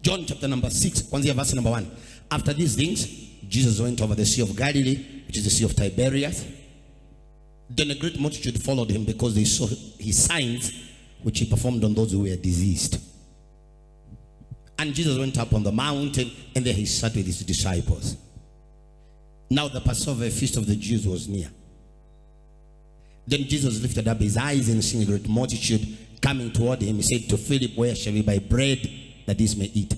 John chapter number 6, kwanzia verse number 1. After these things, Jesus went over the sea of Galilee, which is the sea of Tiberias. Then a great multitude followed him because they saw his signs, which he performed on those who were diseased. And Jesus went up on the mountain, and there he sat with his disciples. Now the Passover feast of the Jews was near. Then Jesus lifted up his eyes and seeing a great multitude coming toward him, he said to Philip, where shall we buy bread that these may eat?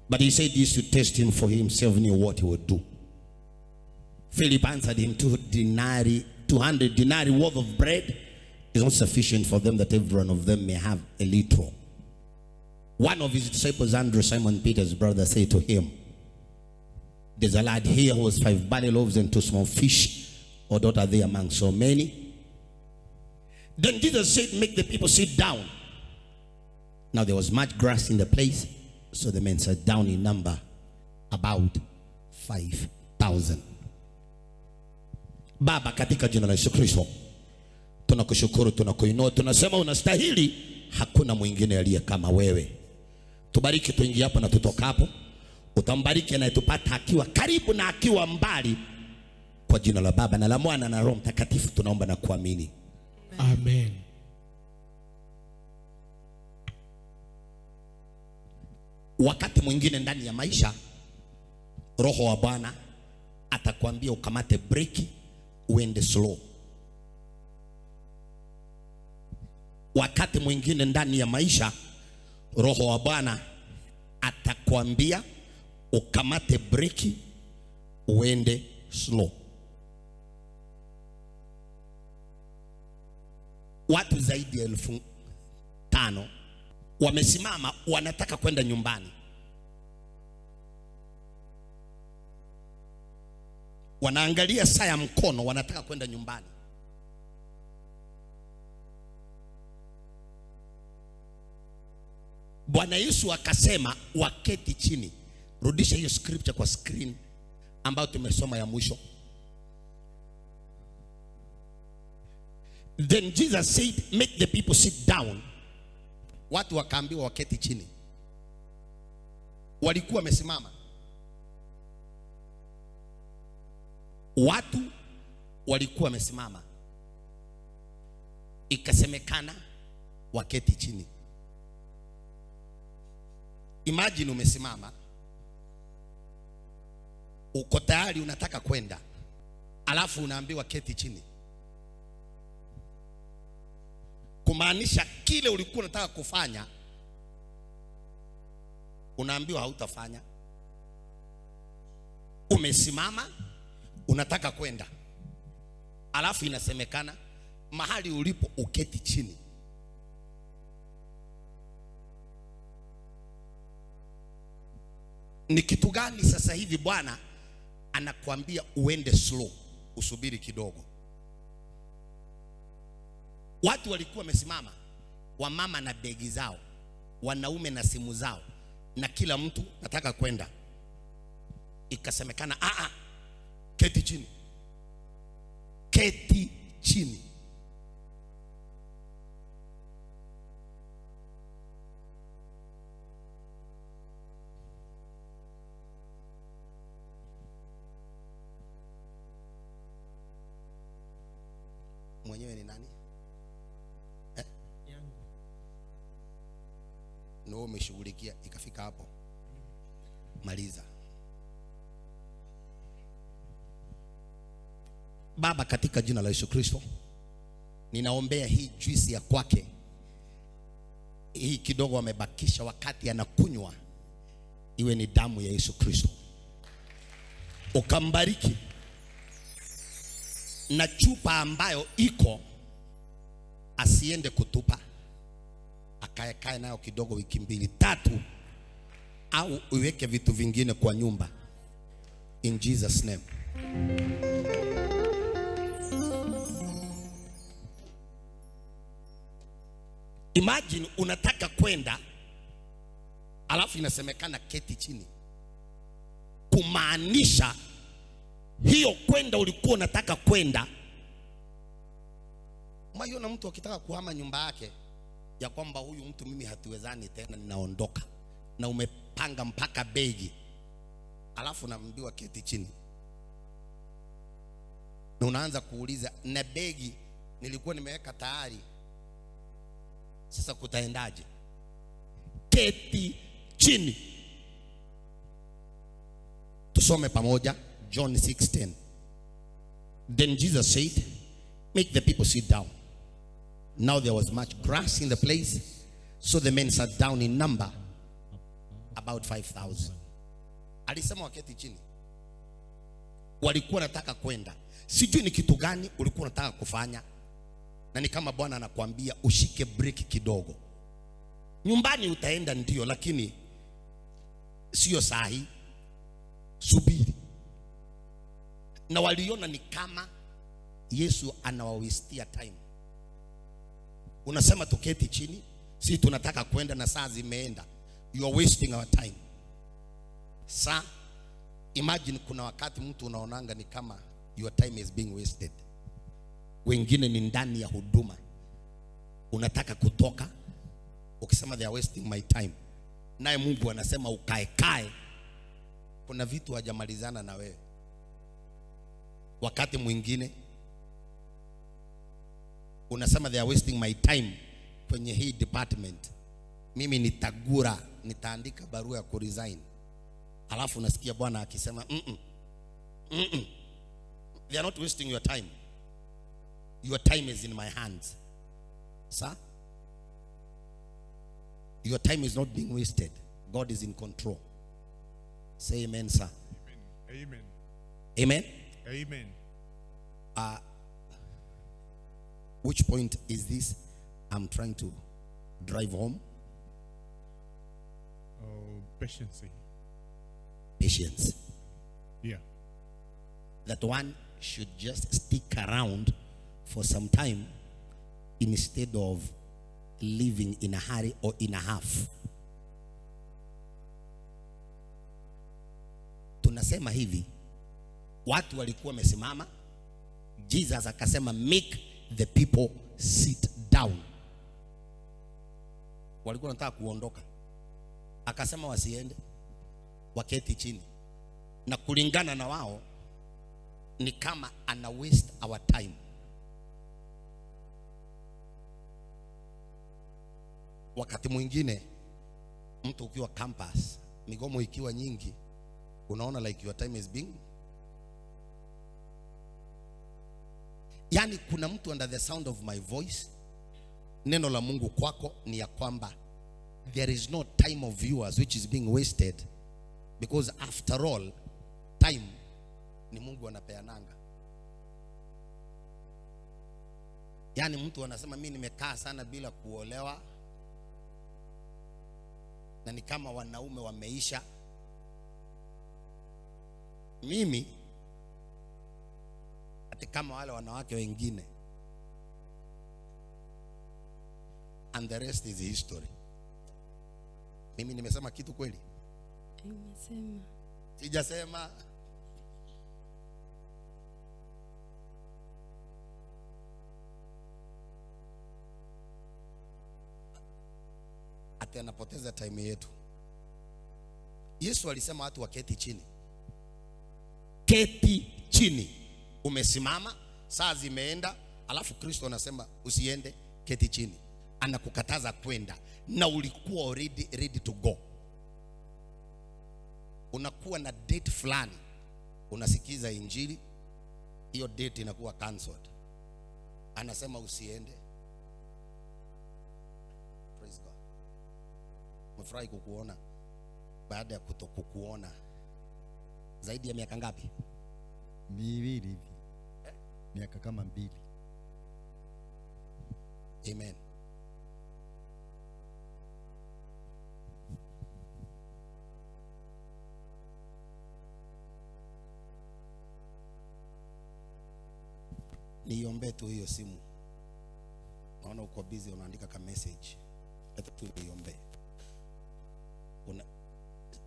But he said this to test him, for he himself knew what he would do. Philip answered him, 200 denarii worth of bread is not sufficient for them, that every one of them may have a little. One of his disciples, Andrew, Simon Peter's brother, said to him, there's a lad here who has 5 barley loaves and 2 small fish. Or what are they among so many? Then Jesus said, make the people sit down. Now there was much grass in the place, so the men sat down in number about 5,000. Baba, katika jina la Yesu Kristo, tunakushukuru, tunakuinua, tunasema unastahili, hakuna mwingine aliye kama wewe. Tubariki tuingie hapa na tutoka hapo. Utambariki anayetupata akiwa karibu na akiwa mbali. Kwa jina la Baba na la Mwana na Roho Mtakatifu tunaomba na kuamini. Amen. Wakati mwingine ndani ya maisha, Roho wa Bwana atakwambia ukamate breki, uende slow. Wakati mwingine ndani ya maisha, Roho wa Bwana atakwambia ukamate breki, uende slow. Watu zaidi ya 5,000 wamesimama, wanataka kwenda nyumbani. Wanaangalia saa ya mkono, wanataka kwenda nyumbani. Bwana Yesu akasema waketi chini. Rudisha hiyo scripture kwa screen ambayo tumesoma ya mwisho. Then Jesus said, make the people sit down. Watu wakaambiwa waketi chini. Walikuwa wamesimama. Watu walikuwa wamesimama. Ikasemekana waketi chini. Imagine umesimama, uko tayari unataka kwenda, alafu unaambiwa keti chini. Kumaanisha kile ulikuwa unataka kufanya, unaambiwa hautafanya. Umesimama, unataka kwenda, alafu inasemekana mahali ulipo uketi chini. Ni kitu gani sasa hivi Bwana anakuambia uende slow, usubiri kidogo? Watu walikuwa wamesimama, wamama na begi zao, wanaume na simu zao, na kila mtu nataka kwenda. Ikasemekana keti chini. Keti chini. Mwenyewe ni nani? Yangu. Ndio umeshughulikia ikafika hapo. Maliza. Baba, katika jina la Yesu Kristo, ninaombea hii juisi ya kwake, hii kidogo amebakisha wakati anakunywa, iwe ni damu ya Yesu Kristo. Ukambariki na chupa ambayo iko, asiende kutupa, akae nayo kidogo wiki 2-3, au uweke vitu vingine kwa nyumba. In Jesus name. Imagine unataka kwenda, alafu inasemekana keti chini. Kumaanisha hiyo kwenda ulikuwa unataka kwenda. Maiona mtu akitaka kuhama nyumba yake, ya kwamba huyu mtu mimi hatuwezani tena, ninaondoka. na umepanga mpaka begi, alafu naambiwa keti chini, na unaanza kuuliza, na begi nilikuwa nimeweka tayari, sasa kutaendaje? Keti chini. Tusome pamoja John 6:10. Then Jesus said, make the people sit down. Now there was much grass in the place, so the men sat down in number about 5,000. Alisema waketi chini. Walikuwa nataka kwenda. Sijui ni kitu gani ulikuwa unataka kufanya, na ni kama Bwana anakuambia ushike break kidogo. Nyumbani utaenda ndio, lakini sio sahi, subiri. Na waliona ni kama Yesu anawawestia time. Unasema tuketi chini, si tunataka kwenda na saa zimeenda. You are wasting our time. Sa imagine kuna wakati mtu unaonanga ni kama your time is being wasted. Wengine ni ndani ya huduma, unataka kutoka ukisema they are wasting my time, naye Mungu anasema ukae. Kuna vitu hajamalizana na wewe. Wakati mwingine unasema they are wasting my time kwenye hii department, mimi nitagura, nitaandika barua ya kuresign. Alafu unasikia Bwana akisema they are not wasting your time. Your time is in my hands. Sir, your time is not being wasted. God is in control. Say amen, sir. Amen. Amen. Amen. Which point is this I'm trying to drive home? Patience. Patience. Yeah. That one should just stick around for some time instead of living in a hurry or in a half. Tunasema hivi, watu walikuwa wamesimama, Jesus akasema make the people sit down. Walikuwa wanataka kuondoka, akasema wasiende, waketi chini. Na kulingana na wao ni kama ana waste our time. Wakati mwingine mtu ukiwa campus, migomo ikiwa nyingi, unaona like your time is being, yani kuna mtu under the sound of my voice, neno la Mungu kwako ni ya kwamba there is no time of yours which is being wasted, because after all time ni Mungu anapeananga. Yani mtu anasema mimi nimekaa sana bila kuolewa, na ni kama wanaume wameisha. Mimi ati kama wale wanawake wengine, and the rest is history. Mimi nimesema kitu kweli? Umesema. Sijasema. Ati anapoteza time yetu. Yesu alisema watu waketi chini. Keti chini. Umesimama, saa zimeenda, alafu Kristo anasema usiende, keti chini. Anakukataza kwenda, na ulikuwa already ready to go. Unakuwa na date fulani, unasikiza injili, hiyo date inakuwa cancelled. Anasema usiende. Praise God. Mfurahi kukuona baada ya kutokukuona zaidi ya miaka ngapi? 2 hivi. Miaka kama 2. Amen. Niombe tu hiyo simu. Naona uko busy unaandika ka message. Hata tu niombe.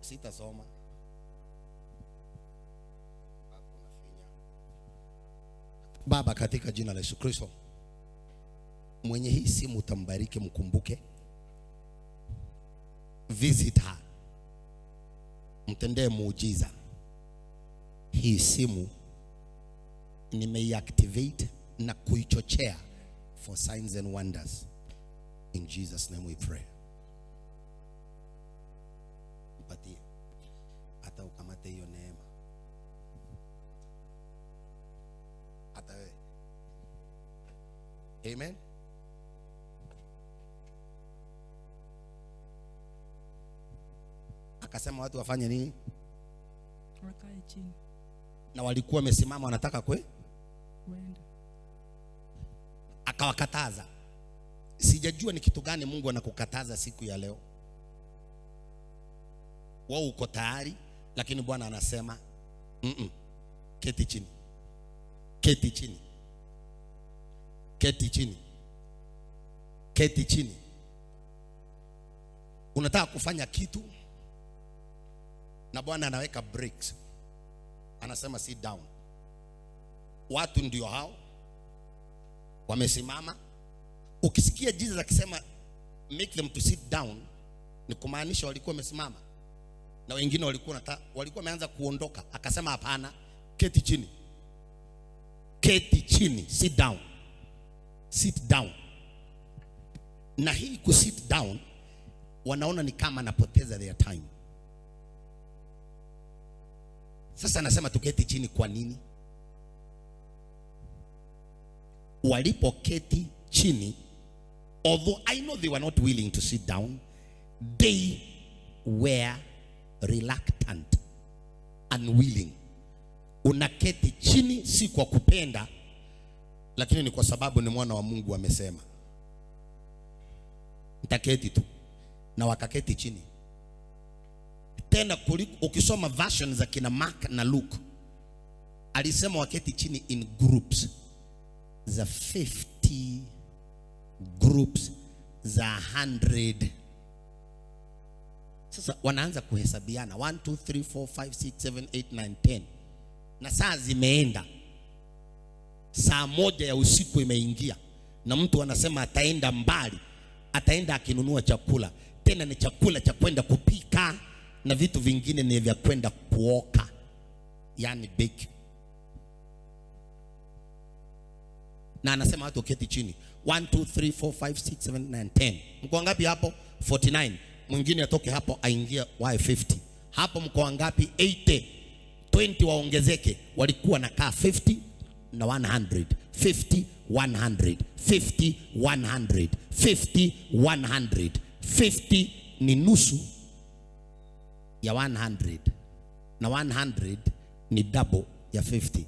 Sitasoma. Baba, katika jina la Yesu Kristo, mwenye hii simu utambariki, mkumbuke. Visit her mtendee muujiza. Hii simu nimeiactivate na kuichochea for signs and wonders. In Jesus' name we pray. Mpatie hata ukamate hiyo neema, hata wewe. Amen. Akasema watu wafanye nini? Wakae chini. Na walikuwa wamesimama wanataka kwenda. Akawakataza. Sijajua ni kitu gani Mungu anakukataza siku ya leo. Wao uko tayari, lakini Bwana anasema keti chini. Keti chini. Keti chini. Keti chini. Unataka kufanya kitu na Bwana anaweka breaks. Anasema sit down. Watu ndio hao wamesimama. Ukisikia Jesus akisema make them to sit down, ni kumaanisha walikuwa wamesimama na wengine walikuwa wameanza kuondoka. Akasema hapana, keti chini. Keti chini, sit down. Sit down. Na hii ku sit down wanaona ni kama anapoteza their time. Sasa anasema tuketi chini. Kwa nini? Walipoketi chini, although I know they were not willing to sit down, they were reluctant, unwilling. Unaketi chini si kwa kupenda, lakini ni kwa sababu ni mwana wa Mungu amesema. Nitaketi tu. Na wakaketi chini. Tena ukisoma version za kina Mark na Luke, alisema waketi chini in groups za 50, groups za 100. Sasa wanaanza kuhesabiana 1 2 3 4 5 6 7 8 9 10. Na saa zimeenda. Saa moja ya usiku imeingia. Na mtu anasema ataenda mbali. Ataenda akinunua chakula. Tena ni chakula cha kwenda kupika, na vitu vingine ni vya kwenda kuoka, yani bake. Na anasema watu keti chini. 1 2 3 4 5 6 7 9 10. Mko ngapi hapo? 49. Mwingine atoke hapo aingia wae 50. Hapo mko ngapi? 80. 20 waongezeke. Walikuwa nakaa 50 na 100. 50 100. 50 100. 50 100. 50 ni nusu ya 100, na 100 ni double ya 50.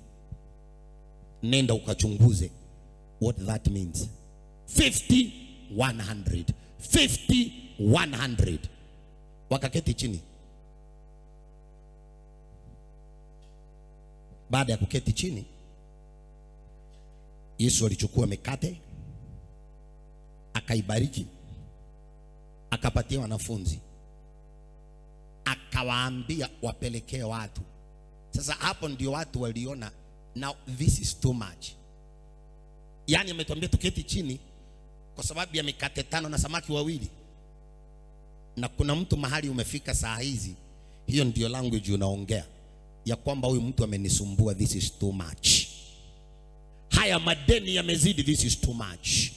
Nenda ukachunguze what that means. 50 100. 50 100. Wakaketi chini. Baada ya kuketi chini, Yesu alichukua mikate, akaibariki, akapatia wanafunzi, akawaambia wapelekee watu. Sasa hapo ndio watu waliona, now this is too much. Yani ametuambia tuketi chini kwa sababu ya mikate 5 na samaki 2. Na kuna mtu mahali umefika saa hizi, hiyo ndio language unaongea ya kwamba huyu mtu amenisumbua, this is too much. Haya madeni yamezidi, this is too much.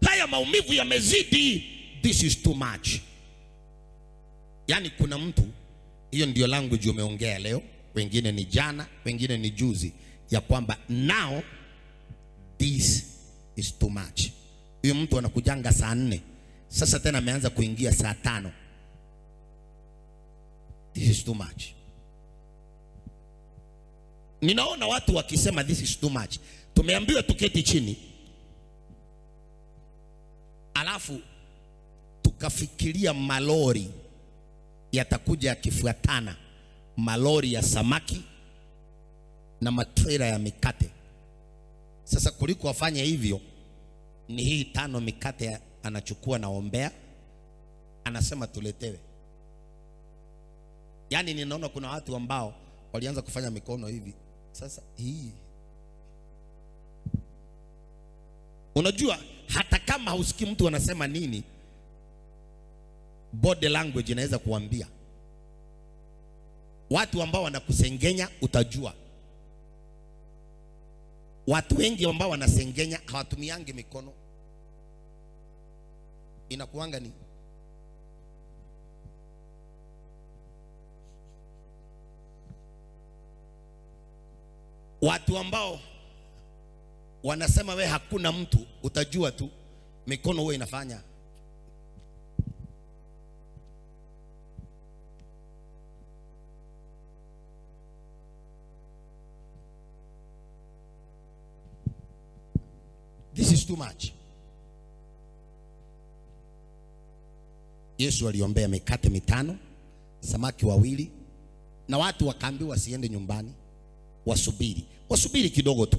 Haya maumivu yamezidi, this is too much. Yani kuna mtu, hiyo ndio language umeongea leo, wengine ni jana, wengine ni juzi, ya kwamba now this is too much. Huyo mtu anakujanga saa 4, sasa tena ameanza kuingia saa 5. This is too much. Ninaona watu wakisema this is too much. Tumeambiwa tuketi chini, alafu tukafikiria malori yatakuja yakifuatana, malori ya samaki na matrela ya mikate. Sasa kuliko wafanye hivyo, ni hii 5 mikate anachukua na ombea, anasema tuletewe. Yani ninaona kuna watu ambao walianza kufanya mikono hivi. Sasa hii, unajua hata kama hausikii mtu anasema nini, body language inaweza kuambia. Watu ambao wanakusengenya utajua. Watu wengi ambao wanasengenya hawatumiangi mikono. Inakuanga ni watu ambao wanasema we hakuna mtu, utajua tu mikono huwa inafanya. This is too much. Yesu aliombea mikate 5, samaki 2, na watu wakaambiwa wasiende nyumbani, wasubiri kidogo tu.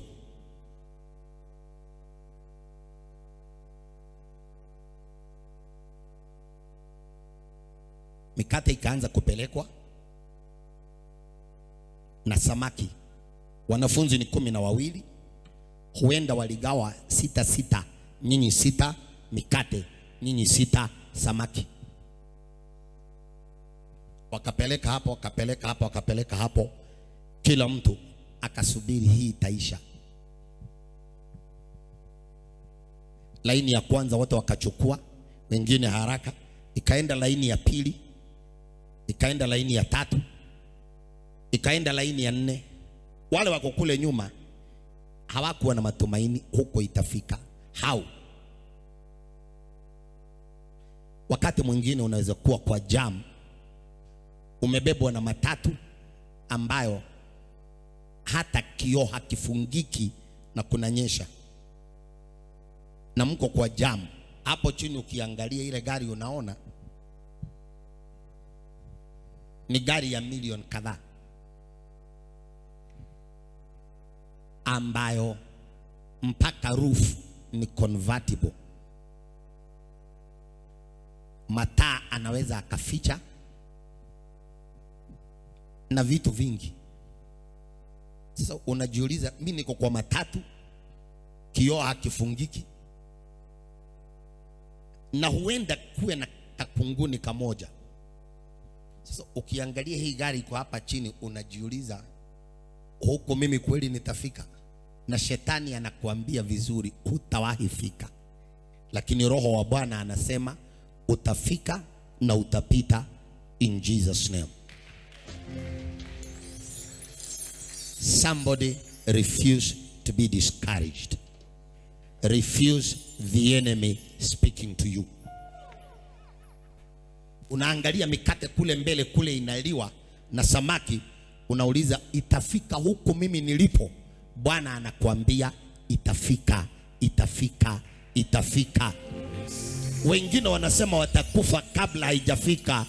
Mikate ikaanza kupelekwa na samaki. Wanafunzi ni 12, huenda waligawa 6, nyinyi 6 mikate, nyinyi 6 samaki. Wakapeleka hapo, kila mtu akasubiri hii itaisha. Laini ya kwanza wote wakachukua, wengine haraka, ikaenda laini ya pili, ikaenda laini ya 3, ikaenda laini ya 4. Wale wako kule nyuma hawakuwa na matumaini huko itafika. Wakati mwingine unaweza kuwa kwa jam, umebebwa na matatu ambayo hata kioo hakifungiki na kunanyesha, na mko kwa jam. Hapo chini ukiangalia ile gari unaona ni gari ya milioni kadhaa, ambayo mpaka roof ni convertible. Mataa anaweza akaficha na vitu vingi. Sasa unajiuliza, mimi niko kwa matatu, kioo hakifungiki, na huenda kuwe na kakunguni kamoja. Sasa ukiangalia hii gari iko hapa chini, unajiuliza huko mimi kweli nitafika? Na shetani anakuambia vizuri, hutawahi fika, lakini Roho wa Bwana anasema utafika na utapita, in Jesus name. Somebody refuse to be discouraged. Refuse the enemy speaking to you. Unaangalia mikate kule mbele kule inaliwa na samaki, unauliza itafika huku mimi nilipo? Bwana anakuambia itafika, itafika, itafika. Wengine wanasema watakufa kabla haijafika.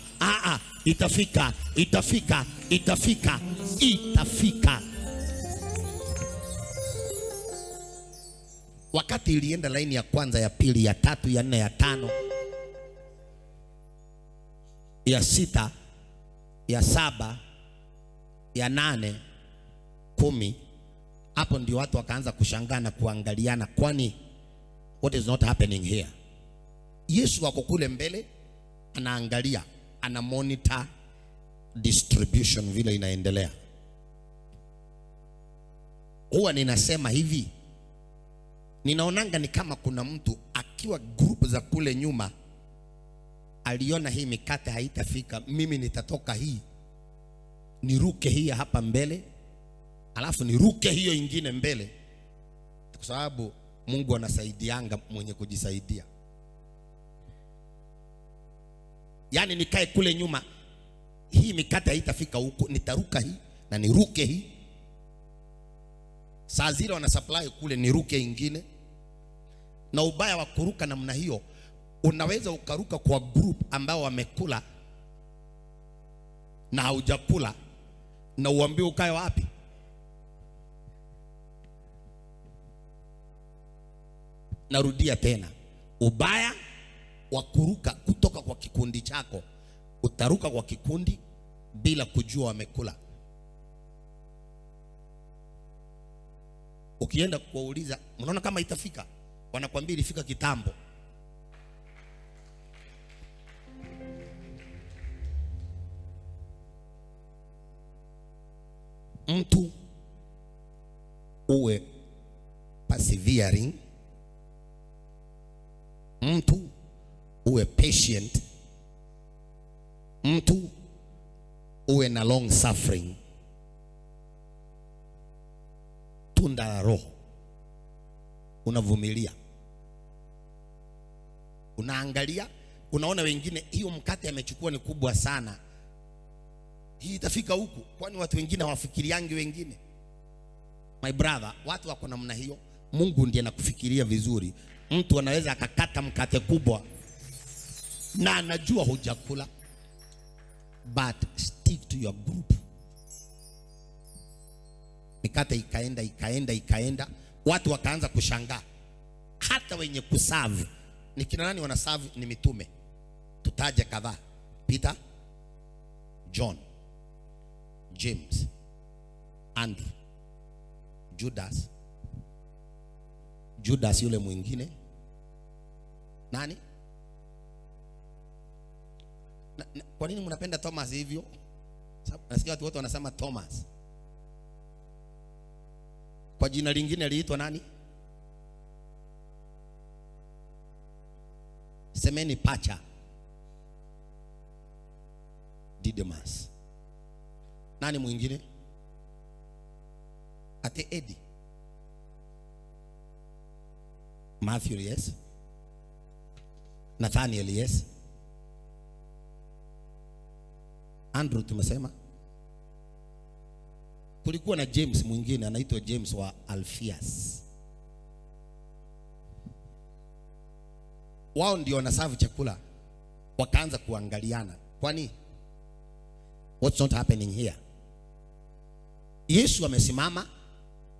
Itafika, itafika, itafika, itafika. Wakati ilienda laini ya kwanza, ya pili, ya 3, ya 4, ya 5, ya 6, ya 7, ya 8, 10, hapo ndio watu wakaanza kushangaa na kuangaliana, kwani what is not happening here? Yesu wako kule mbele anaangalia, ana monitor distribution vile inaendelea. Huwa ninasema hivi, ninaonanga ni kama kuna mtu akiwa group za kule nyuma aliona hii mikate haitafika, mimi nitatoka hii niruke hii hapa mbele, alafu niruke hiyo ingine mbele, kwa sababu Mungu anasaidianga mwenye kujisaidia. Yani nikae kule nyuma, hii mikate haitafika huko, nitaruka hii na niruke hii. Saa zile wana supply kule, niruke ingine. Na ubaya wa kuruka namna hiyo, unaweza ukaruka kwa group ambao wamekula na haujakula, na uambiwe ukae wapi? Narudia tena, ubaya wa kuruka kutoka kwa kikundi chako, utaruka kwa kikundi bila kujua wamekula. Ukienda kuuliza, mnaona kama itafika? Wanakuambia ilifika kitambo. mtu uwe persevering, mtu uwe patient, mtu uwe na long suffering. Tunda la Roho, unavumilia, unaangalia, unaona wengine hiyo mkate amechukua ni kubwa sana, hii itafika huku, kwani watu wengine hawafikiriangi wengine? My brother, watu wako namna hiyo. Mungu ndiye anakufikiria vizuri. Mtu anaweza akakata mkate kubwa na anajua hujakula, but stick to your group. Mikate ikaenda, watu wakaanza kushangaa. Hata wenye kuserve ni kina nani wanaserve? Ni mitume. Tutaje kadhaa: Peter, John, James, Andrew, Judas yule mwingine nani? Kwa nini mnapenda Thomas hivyo? Nasikia watu wote wanasema Thomas. Kwa jina lingine aliitwa nani? Semeni pacha. Didymus. Nani mwingine? Ate Eddie. Matthew, yes. Nathaniel, yes. Andrew tumesema. Kulikuwa na James mwingine anaitwa James wa Alphaeus. Wao ndio wanaserve chakula, wakaanza kuangaliana. Kwani what's not happening here? Yesu amesimama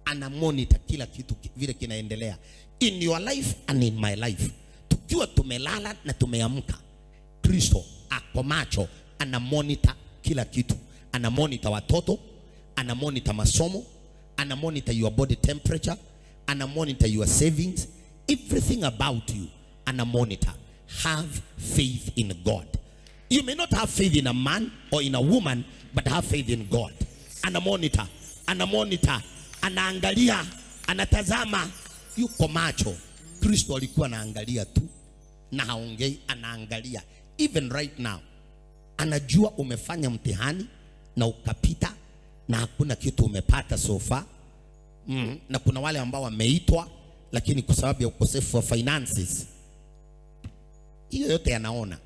ana monitor kila kitu vile kinaendelea in your life and in my life. Tukiwa tumelala na tumeamka, Kristo ako macho, ana monitor kila kitu. Ana monitor watoto, ana monitor masomo, ana monitor your body temperature, ana monitor your savings, everything about you ana monitor. Have faith in God. You may not have faith in a man or in a woman, but have faith in God. Ana monitor, anaangalia, anatazama, yuko macho. Kristo alikuwa anaangalia tu na haongei, anaangalia. Even right now anajua umefanya mtihani na ukapita na hakuna kitu umepata so far. Na kuna wale ambao wameitwa lakini kwa sababu ya ukosefu wa finances, hiyo yote anaona.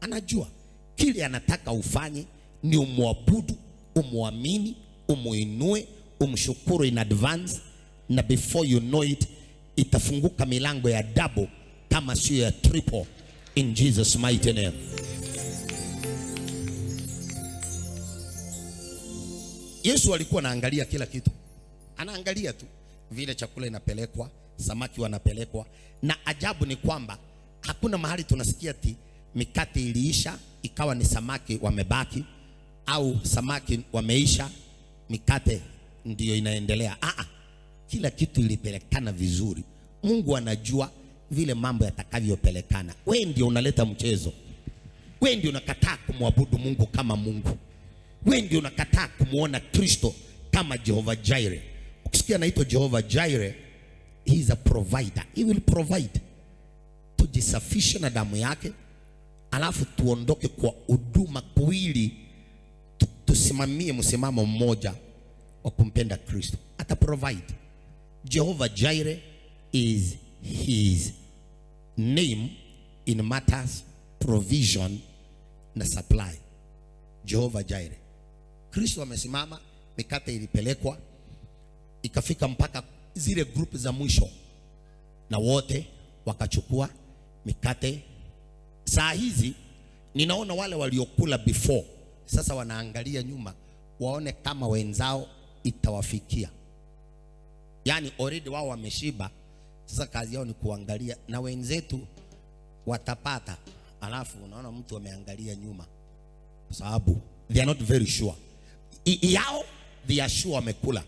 Anajua kile anataka ufanye ni umwabudu, umuamini, umuinue, umshukuru in advance, na before you know it itafunguka milango ya double kama sio ya triple, in Jesus mighty name. Yesu alikuwa anaangalia kila kitu. Anaangalia tu vile chakula inapelekwa, samaki wanapelekwa, na ajabu ni kwamba hakuna mahali tunasikia ati mikate iliisha ikawa ni samaki wamebaki, au samaki wameisha mikate ndiyo inaendelea. Kila kitu ilipelekana vizuri. Mungu anajua vile mambo yatakavyopelekana. Wewe ndio unaleta mchezo. Wewe ndio unakataa kumwabudu Mungu kama Mungu. Wewe ndio unakataa kumuona Kristo kama Jehovah Jireh. Ukisikia anaitwa Jehovah Jireh, he is a provider. He will provide. Tujisafishe na damu yake, alafu tuondoke kwa huduma kuwili, tusimamie msimamo mmoja wa kumpenda Kristo. Ata provide. Jehovah Jireh is his name in matters provision na supply. Jehovah Jireh. Kristo amesimama, mikate ilipelekwa, ikafika mpaka zile group za mwisho, na wote wakachukua mikate. Saa hizi ninaona wale waliokula before sasa wanaangalia nyuma waone kama wenzao itawafikia. Yani already wao wameshiba, sasa kazi yao ni kuangalia na wenzetu watapata. Alafu unaona mtu ameangalia nyuma kwa sababu they are not very sure. Yao they are sure wamekula,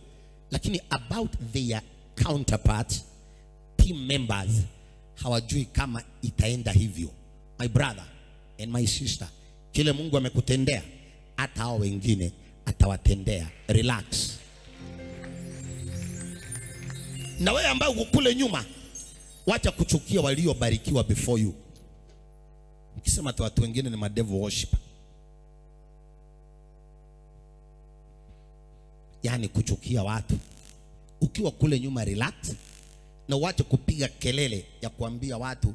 lakini about their counterparts, team members, hawajui kama itaenda hivyo. My brother and my sister, kile Mungu amekutendea hata hao wengine atawatendea. Relax. Na wewe ambaye uko kule nyuma, wacha kuchukia waliobarikiwa before you. Ukisema tu watu wengine ni devil worship, yani kuchukia watu. Ukiwa kule nyuma, relax na wacha kupiga kelele ya kuambia watu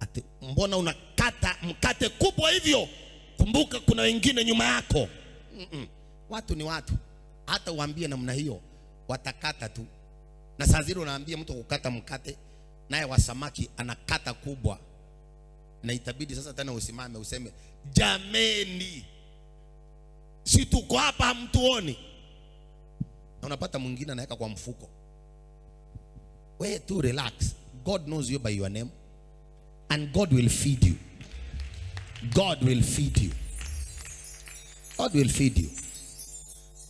ati mbona unakata mkate kubwa hivyo. Kumbuka kuna wengine nyuma yako. Watu ni watu, hata uambie namna hiyo watakata tu. Na saa zile unaambia mtu kukata mkate, naye wa samaki anakata kubwa, na itabidi sasa tena usimame useme jameni, si tuko hapa hamtuoni? Na unapata mwingine anaweka kwa mfuko. Wewe tu relax. God knows you by your name and God will feed you. God will feed you. God will feed you.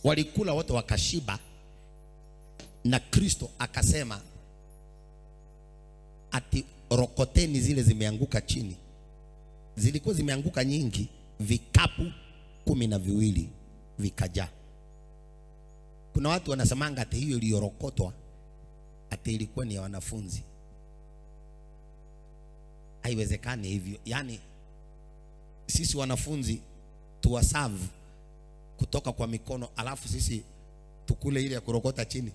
Walikula wote wakashiba, na Kristo akasema ati rokoteni zile zimeanguka chini. Zilikuwa zimeanguka nyingi, vikapu 12 vikajaa. Kuna watu wanasemanga ati hiyo iliyorokotwa ati ilikuwa ni ya wanafunzi. Haiwezekani hivyo. Yani sisi wanafunzi tuwaserve kutoka kwa mikono, alafu sisi tukule ile ya kurokota chini.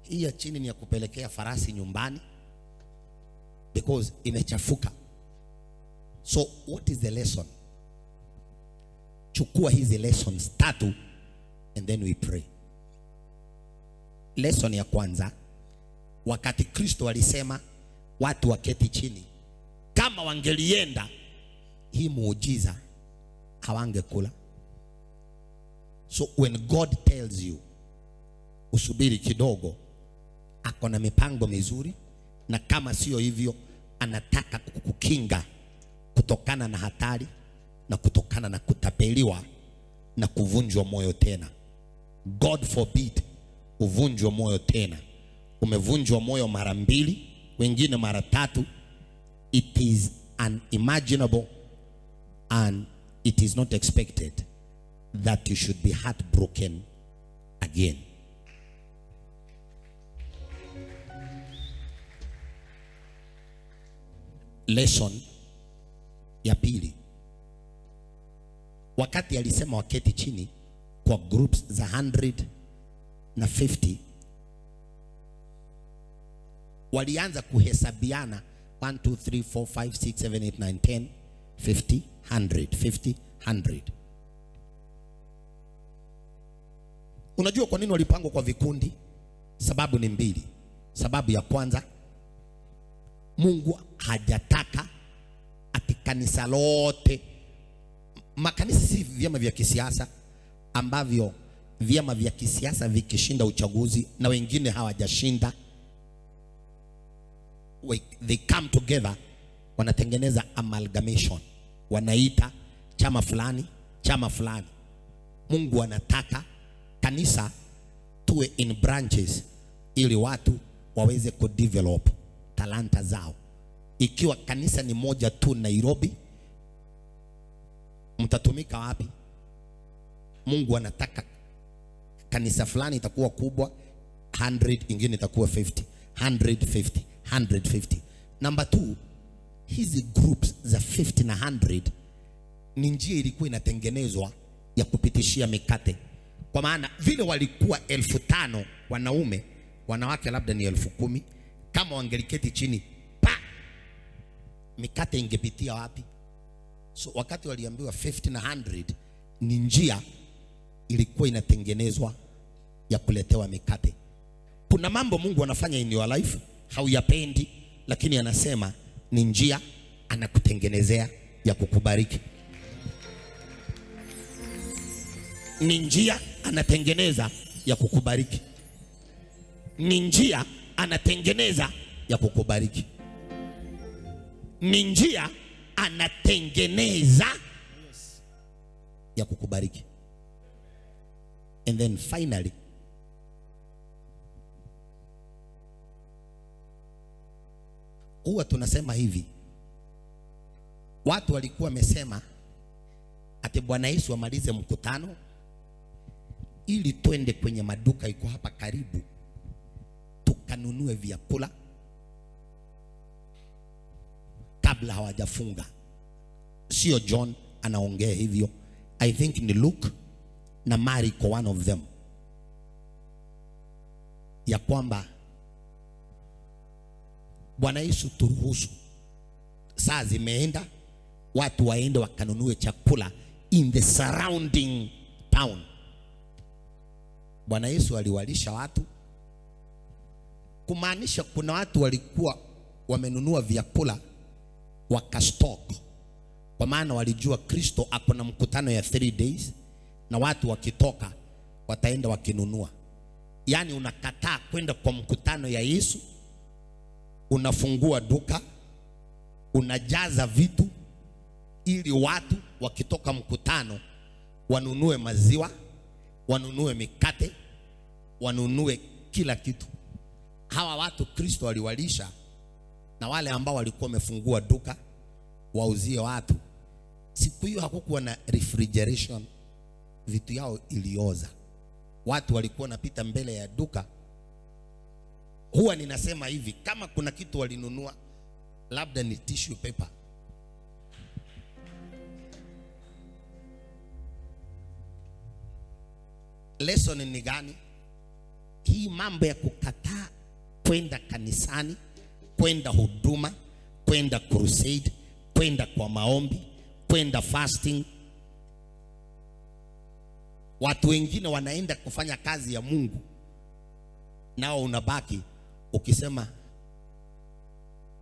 Hii ya chini ni ya kupelekea farasi nyumbani because imechafuka. So what is the lesson? Chukua hizi lessons 3 and then we pray. Lesson ya kwanza, wakati Kristo alisema watu waketi chini, kama wangelienda hii muujiza hawangekula. So when God tells you usubiri kidogo, ako na mipango mizuri, na kama sio hivyo anataka kukukinga kutokana na hatari na kutokana na kutapeliwa na kuvunjwa moyo tena. God forbid uvunjwe moyo tena. Umevunjwa moyo mara 2, wengine mara 3. It is unimaginable and it is not expected that you should be heartbroken again. Lesson ya pili, wakati alisema waketi chini kwa groups za 150, walianza kuhesabiana 1 2 3 4 5 6 7 8 9 10 50 100 50 100. Unajua kwa nini walipangwa kwa vikundi? Sababu ni 2. Sababu ya kwanza, Mungu hajataka ati kanisa lote. Makanisa si vyama vya kisiasa ambavyo vyama vya kisiasa vikishinda uchaguzi na wengine hawajashinda, they come together, wanatengeneza amalgamation, wanaita chama fulani chama fulani. Mungu anataka kanisa tuwe in branches ili watu waweze kudevelop talanta zao. Ikiwa kanisa ni moja tu Nairobi, mtatumika wapi? Mungu anataka kanisa fulani itakuwa kubwa 100, ingine itakuwa 50, 150, 150. Number 2, hizi groups za 50 na 100 ni njia ilikuwa inatengenezwa ya kupitishia mikate. Kwa maana vile walikuwa 5,000 wanaume, wanawake labda ni 10,000. Kama wangeliketi chini, mikate ingepitia wapi? So wakati waliambiwa 50 na 100 ni njia ilikuwa inatengenezwa ya kuletewa mikate. Kuna mambo Mungu anafanya in your life hauyapendi, lakini anasema ni njia anakutengenezea ya kukubariki. Ni njia anatengeneza ya kukubariki. Ni njia anatengeneza ya kukubariki. Ni njia anatengeneza ya kukubariki. And then finally, huwa tunasema hivi, watu walikuwa wamesema ati Bwana Yesu amalize mkutano ili twende kwenye maduka iko hapa karibu wakanunue vyakula kabla hawajafunga. Sio John anaongea hivyo, I think ni Luke na Marko, one of them, ya kwamba Bwana Yesu turuhusu, saa zimeenda, watu waende wakanunue chakula in the surrounding town. Bwana Yesu aliwalisha watu, kumaanisha kuna watu walikuwa wamenunua vyakula wakastock, kwa maana walijua Kristo ako na mkutano ya 3 days na watu wakitoka wataenda wakinunua. Yani unakataa kwenda kwa mkutano ya Yesu, unafungua duka, unajaza vitu ili watu wakitoka mkutano wanunue maziwa, wanunue mikate, wanunue kila kitu. Hawa watu Kristo aliwalisha, na wale ambao walikuwa wamefungua duka wauzie watu. Siku hiyo hakukuwa na refrigeration, vitu yao ilioza. Watu walikuwa napita mbele ya duka. Huwa ninasema hivi, kama kuna kitu walinunua labda ni tissue paper. Lesson ni gani? Hii mambo ya kukataa kwenda kanisani, kwenda huduma, kwenda crusade, kwenda kwa maombi, kwenda fasting. Watu wengine wanaenda kufanya kazi ya Mungu, nao unabaki ukisema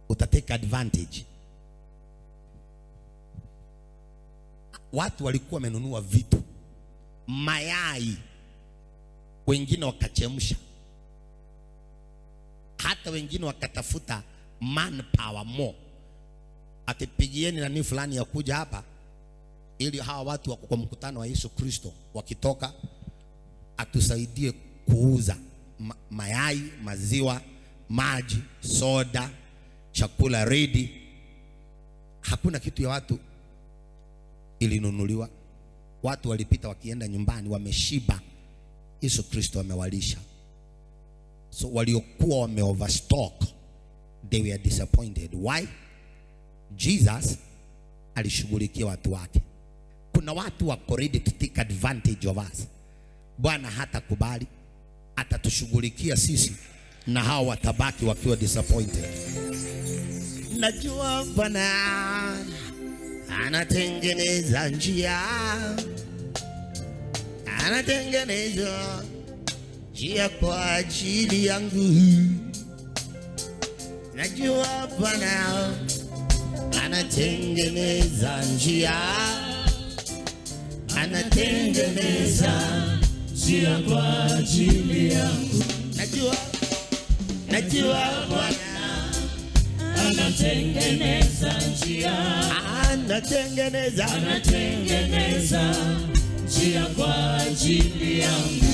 utatake advantage. Watu walikuwa wamenunua vitu, mayai, wengine wakachemsha, hata wengine wakatafuta manpower more. Atipigieni nani fulani ya kuja hapa ili hawa watu wako kwa mkutano wa Yesu Kristo wakitoka atusaidie kuuza mayai, maziwa, maji, soda, chakula ready. Hakuna kitu ya watu ilinunuliwa. Watu walipita wakienda nyumbani wameshiba, Yesu Kristo amewalisha. So waliokuwa wame overstock, they were disappointed. Why? Jesus alishughulikia watu wake. Kuna watu wako ready to take advantage of us. Bwana hata kubali, atatushughulikia sisi na hao watabaki wakiwa disappointed. Najua Bwana anatengeneza njia, anatengeneza njia kwa ajili yangu. Najua Bwana anatengeneza njia, anatengeneza njia kwa ajili yangu. Najua Bwana anatengeneza njia, anatengeneza njia kwa ajili yangu.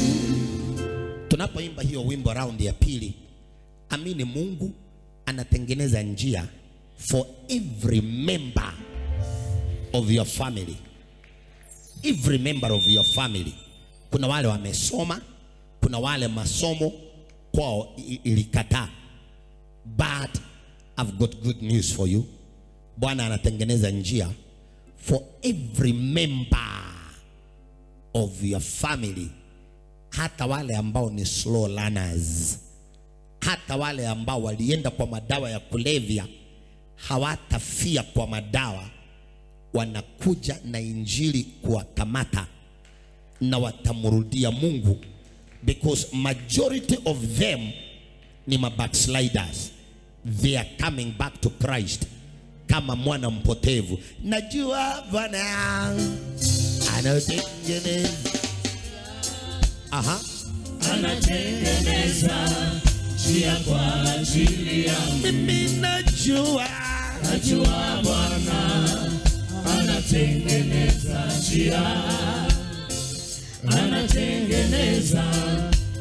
Tunapoimba hiyo wimbo round ya pili, amini Mungu anatengeneza njia for every member of your family. Every member of your family. Kuna wale wamesoma, kuna wale masomo kwao ilikataa. But I've got good news for you. Bwana anatengeneza njia for every member of your family. Hata wale ambao ni slow learners, hata wale ambao walienda kwa madawa ya kulevya, hawatafia kwa madawa. Wanakuja na injili kuwakamata na watamrudia Mungu, because majority of them ni backsliders. They are coming back to Christ kama mwana mpotevu. Najua Bwana anatengeneza, anatengeneza njia kwa ajili yangu. Mimi najua Bwana anatengeneza njia, anatengeneza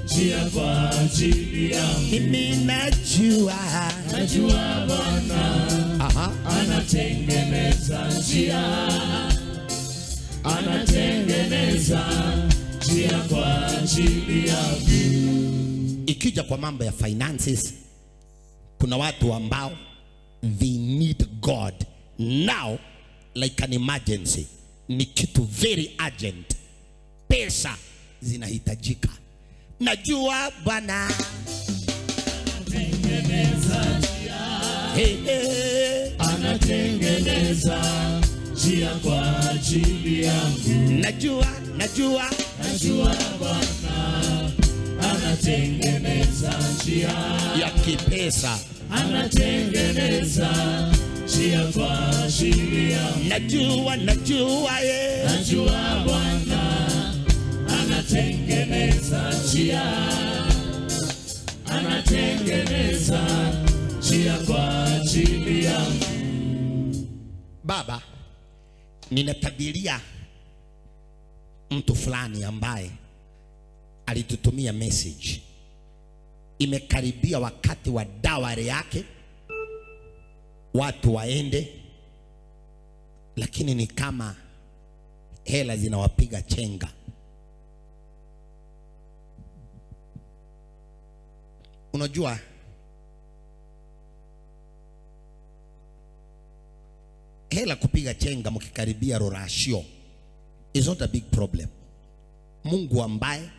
njia kwa ajili yangu. Mimi najua Bwana anatengeneza njia, anatengeneza njia kwa ajili yangu. Tukija kwa mambo ya finances, kuna watu ambao they need God now like an emergency. Ni kitu very urgent. Pesa zinahitajika. Najua Bwana anatengeneza njia, anatengeneza njia kwa ajili yangu. Najua Bwana anatengeneza njia ya kipesa, anatengeneza njia kwa ajili yangu. Najua Bwana anatengeneza njia, anatengeneza njia kwa ajili yangu. Baba, ninatabiria mtu fulani ambaye alitutumia message. Imekaribia wakati wa dawari yake, watu waende, lakini ni kama hela zinawapiga chenga. Unajua hela kupiga chenga mkikaribia rorashio is not a big problem. Mungu ambaye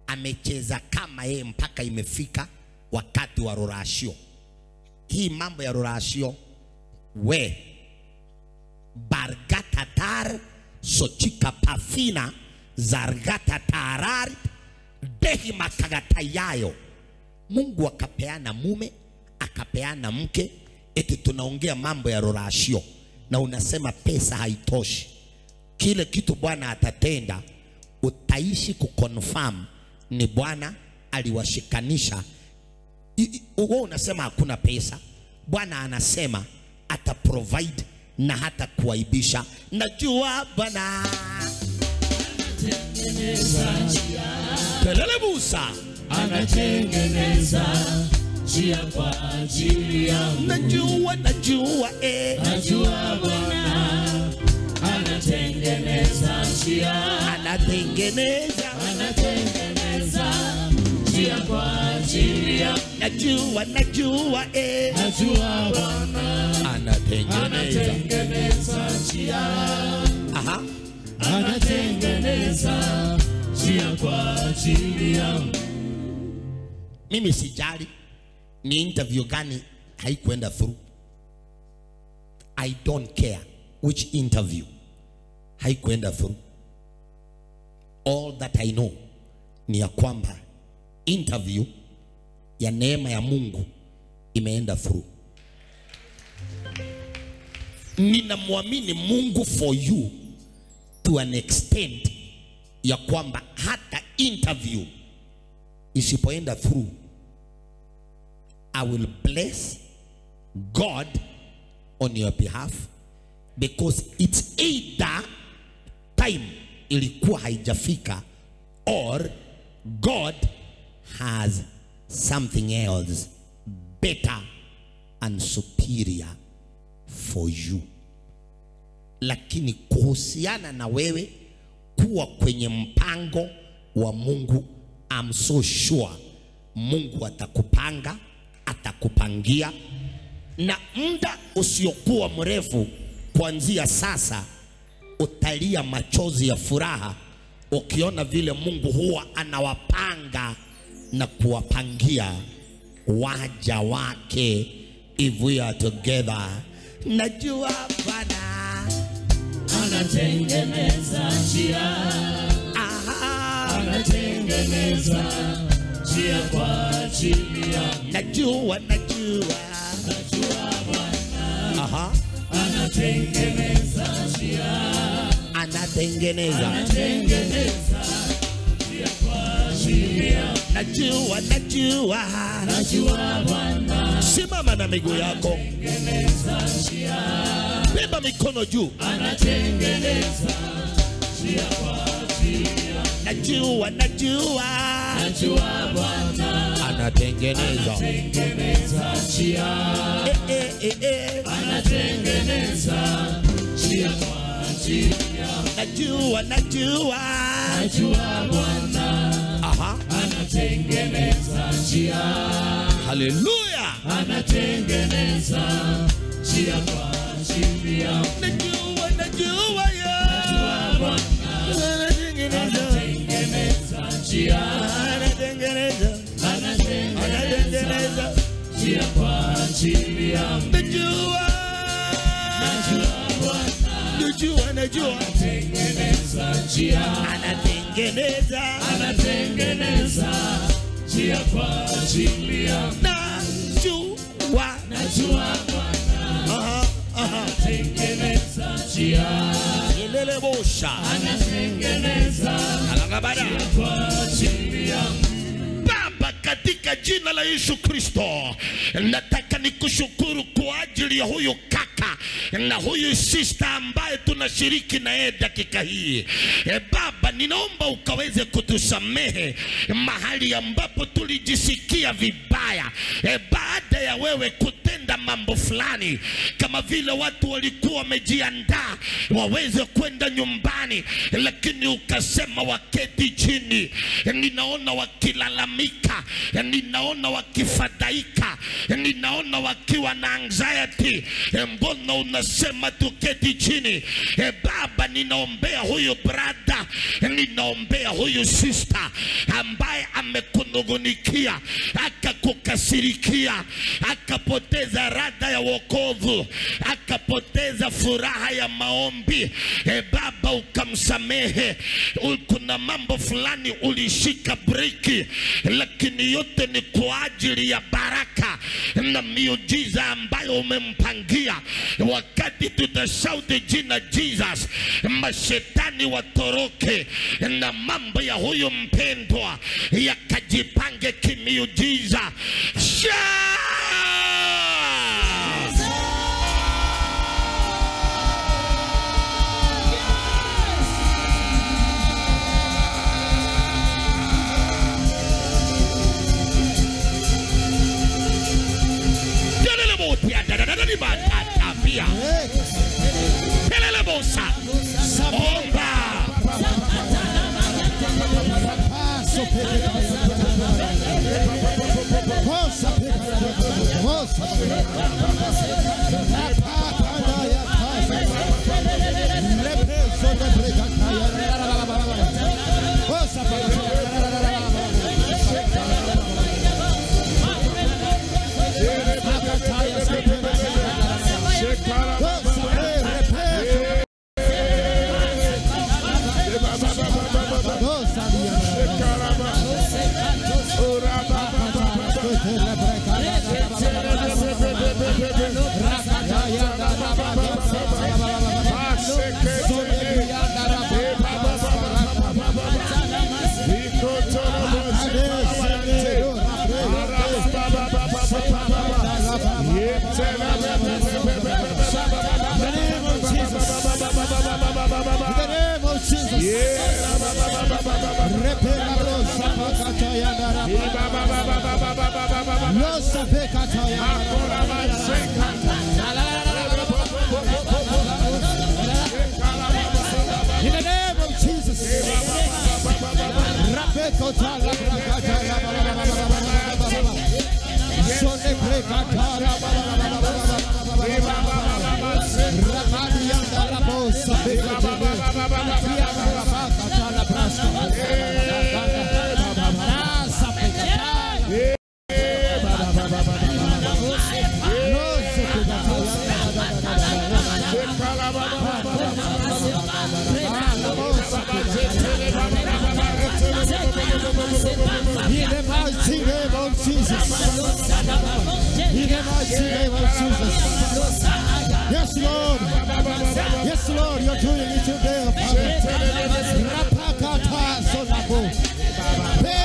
amecheza kama yeye mpaka imefika wakati wa rorashio. Hii mambo ya rorashio, we bargatatar sochika pafina zargatatarar dehi makagatayayo. Mungu akapeana mume, akapeana mke, eti tunaongea mambo ya rorashio na unasema pesa haitoshi. Kile kitu Bwana atatenda, utaishi kuconfirm ni Bwana aliwashikanisha. Wewe unasema hakuna pesa, Bwana anasema ata provide na hata kuaibisha. Najua Bwana anatengeneza njia, kelele Musa, anatengeneza njia kwa ajili yangu. Najua Bwana anatengeneza njia, anatengeneza njia kwa ajili yangu. Najua Bwana anatengeneza njia, aha, anatengeneza njia kwa ajili yangu. Mimi sijali ni interview gani haikuenda through. I don't care which interview haikuenda through. All that I know ni ya kwamba interview ya neema ya Mungu imeenda through. Ninamwamini Mungu for you to an extent ya kwamba hata interview isipoenda through, I will bless God on your behalf, because it's either time ilikuwa haijafika or God has something else better and superior for you. Lakini kuhusiana na wewe kuwa kwenye mpango wa Mungu, I'm so sure Mungu atakupanga, atakupangia, na muda usiokuwa mrefu kuanzia sasa utalia machozi ya furaha ukiona vile Mungu huwa anawapanga na kuwapangia waja wake. If we are together, najua Bwana anatengeneza njia, aha, anatengeneza njia kwa ajili yangu. Najua Bwana, aha, anatengeneza njia, anatengeneza njia kwa ajili yangu. Najua Bwana. Simama na miguu yako, beba mikono juu. Anatengeneza njia kwa ajili yangu. Najua Bwana anatengeneza njia, anatengeneza njia kwa ajili yangu. Najua Bwana, aha, anatengeneza njia. Haleluya. Anatengeneza njia kwa ajili yangu. Najua ya. Najua Bwana anatengeneza njia. Anatengeneza njia kwa ajili yangu. Najua Bwana anatengeneza njia. Anatengeneza njia kwa ajili yangu. Najua Bwana anatengeneza njia. Anatengeneza njia kwa ajili yangu. Baba, katika jina la Yesu Kristo, nataka nikushukuru kwa ajili ya huyu kaka na huyu sister ambaye tunashiriki na yeye dakika hii. Baba, ninaomba ukaweze kutusamehe mahali ambapo tulijisikia vibaya baada ya wewe kutenda mambo fulani, kama vile watu walikuwa wamejiandaa waweze kwenda nyumbani, lakini ukasema waketi chini. Ninaona wakilalamika, ninaona wakifadhaika, ninaona wakiwa na anxiety. Mbona unasema tuketi chini? Baba, ninaombea huyu brother, ninaombea huyu sister ambaye amekunungunikia, akakukasirikia, akapoteza radha ya wokovu, akapoteza furaha ya maombi. Baba, ukamsamehe. Kuna mambo fulani ulishika breki, lakini yote ni kwa ajili ya baraka na miujiza ambayo umempangia. Wakati tutashauti jina Jesus, mashetani watoroke na mambo ya huyu mpendwa yakajipange kimiujiza. Yes, Lord. Yes, Lord, you're doing it today.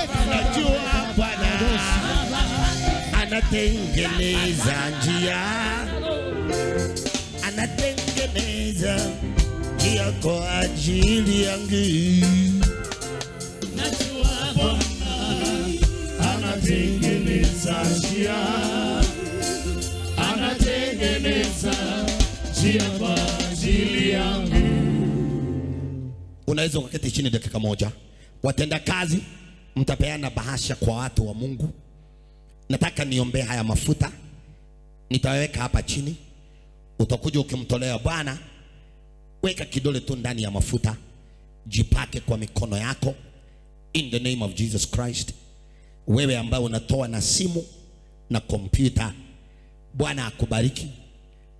Najua Bwana anatengeneza njia, anatengeneza njia kwa ajili yangu. Najua Bwana anatengeneza njia, anatengeneza njia kwa ajili yangu. Unaweza ukaketi chini dakika moja. Watenda kazi, mtapeana bahasha kwa watu wa Mungu. Nataka niombe haya mafuta, nitaweka hapa chini. Utakuja ukimtolea Bwana, weka kidole tu ndani ya mafuta, jipake kwa mikono yako in the name of Jesus Christ. Wewe ambao unatoa na simu na kompyuta, Bwana akubariki.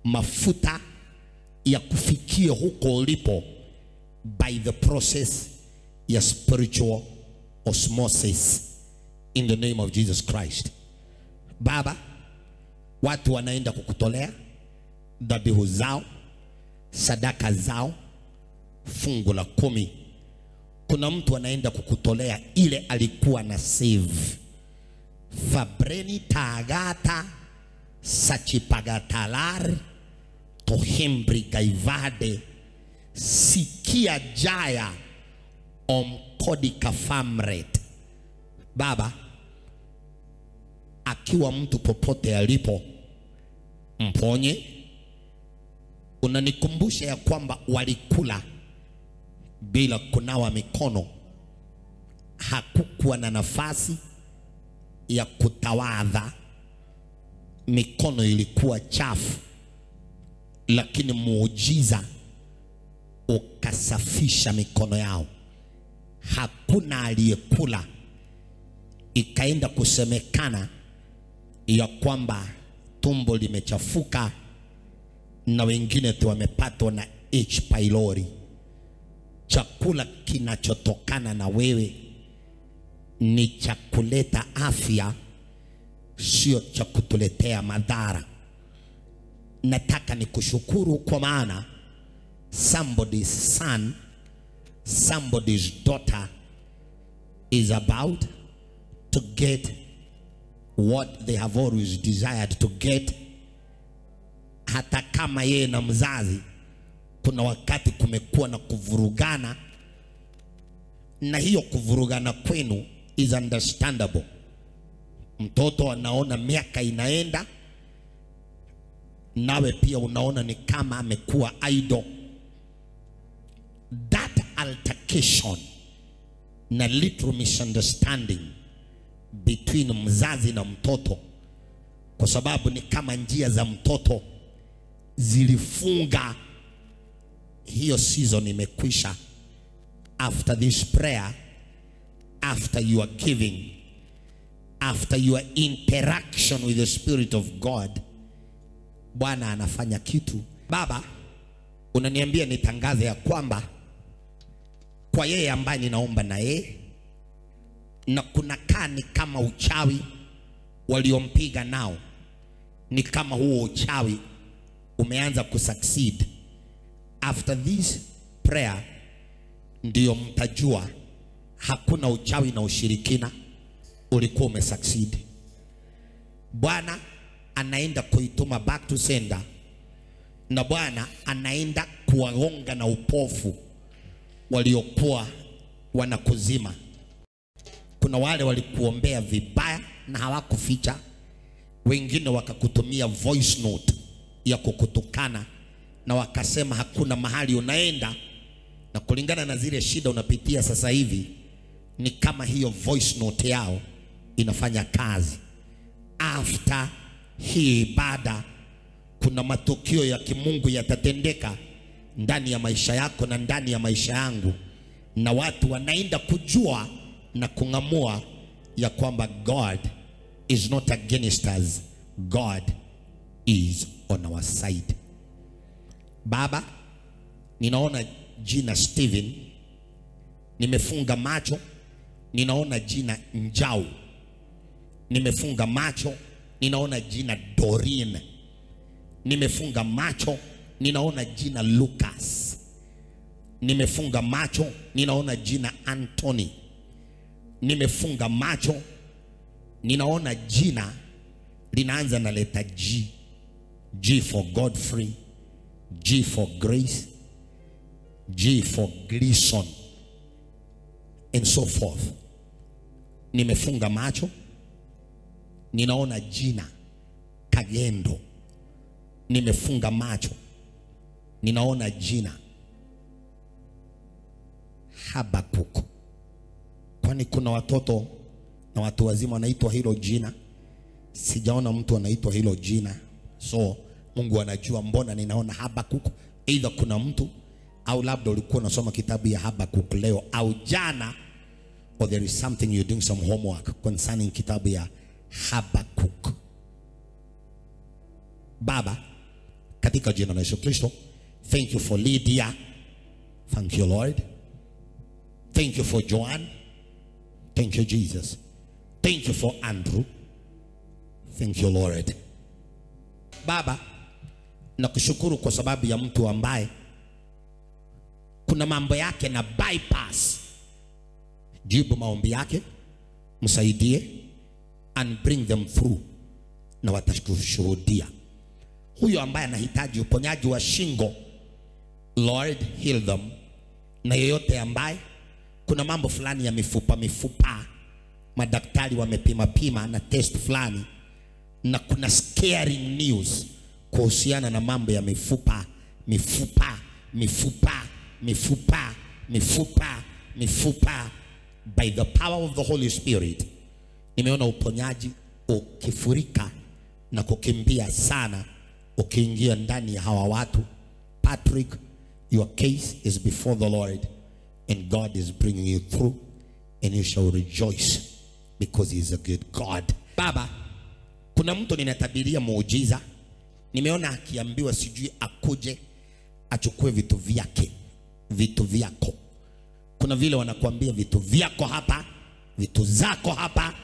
Mafuta ya kufikia huko ulipo by the process ya spiritual osmosis in the name of Jesus Christ. Baba, watu wanaenda kukutolea dhabihu zao, sadaka zao, fungu la 10. Kuna mtu anaenda kukutolea ile alikuwa na save. Fabreni tagata sachipagatalar tohembri gaivade sikia jaya omkodika famret. Baba, akiwa mtu popote alipo, mponye. Unanikumbusha ya kwamba walikula bila kunawa mikono. Hakukuwa na nafasi ya kutawadha, mikono ilikuwa chafu, lakini muujiza ukasafisha mikono yao. Hakuna aliyekula. Ikaenda kusemekana ya kwamba tumbo limechafuka na wengine tu wamepatwa na H. pylori. Chakula kinachotokana na wewe ni cha kuleta afya, sio cha kutuletea madhara. Nataka nikushukuru kwa maana somebody's son, somebody's daughter is about to get what they have always desired to get. Hata kama yeye na mzazi kuna wakati kumekuwa na kuvurugana, na hiyo kuvurugana kwenu is understandable. Mtoto anaona miaka inaenda, nawe pia unaona ni kama amekuwa idle. That altercation na little misunderstanding between mzazi na mtoto, kwa sababu ni kama njia za mtoto zilifunga. Hiyo season imekwisha. After this prayer, after your giving, after your interaction with the Spirit of God, Bwana anafanya kitu. Baba, unaniambia nitangaze ya kwamba kwa yeye ambaye ninaomba na yeye, na kuna kani kama uchawi waliompiga nao, ni kama huo uchawi umeanza kusucceed. After this prayer ndio mtajua hakuna uchawi na ushirikina ulikuwa umesucceed. Bwana anaenda kuituma back to sender, na Bwana anaenda kuwagonga na upofu waliokuwa wanakuzima. Kuna wale walikuombea vibaya na hawakuficha, wengine wakakutumia voice note ya kukutukana na wakasema hakuna mahali unaenda, na kulingana na zile shida unapitia sasa hivi ni kama hiyo voice note yao inafanya kazi. After hii ibada kuna matukio ya kimungu yatatendeka ndani ya maisha yako na ndani ya maisha yangu, na watu wanaenda kujua na kungamua ya kwamba God is not against us, God is on our side. Baba, ninaona jina Steven, nimefunga macho, ninaona jina Njau, nimefunga macho, ninaona jina Doreen, nimefunga macho, ninaona jina Lucas, nimefunga macho, ninaona jina Anthony, nimefunga macho, ninaona jina linaanza na leta G. G for Godfrey, G for Grace, G for Gleason, and so forth. Nimefunga macho, ninaona jina Kagendo. Nimefunga macho, ninaona jina Habakkuk. Kwani kuna watoto na watu wazima wanaitwa hilo jina? Sijaona mtu anaitwa hilo jina. So Mungu anajua. Mbona ninaona Habakuk? Either kuna mtu au labda ulikuwa unasoma kitabu ya Habakuk leo au jana, or there is something you're doing some homework concerning kitabu ya Habakuk. Baba, katika jina la Yesu Kristo, thank you for Lydia. Thank you, Lord. Thank you for Joanne. Thank you, Jesus. Thank you for Andrew. Thank you, Lord. Baba, nakushukuru kwa sababu ya mtu ambaye kuna mambo yake na bypass. Jibu maombi yake, msaidie and bring them through, na watashuhudia. Huyo ambaye anahitaji uponyaji wa shingo, Lord, heal them. Na yeyote ambaye kuna mambo fulani ya mifupa, madaktari wamepima na test fulani, na kuna scaring news kuhusiana na mambo ya mifupa, by the power of the Holy Spirit, nimeona uponyaji ukifurika na kukimbia sana ukiingia ndani ya hawa watu. Patrick, your case is before the Lord, and God is bringing you through, and you shall rejoice because he is a good God. Baba, kuna mtu ninatabiria muujiza. Nimeona akiambiwa sijui akuje achukue vitu vyake, vitu vyako. Kuna vile wanakuambia vitu vyako hapa, vitu zako hapa.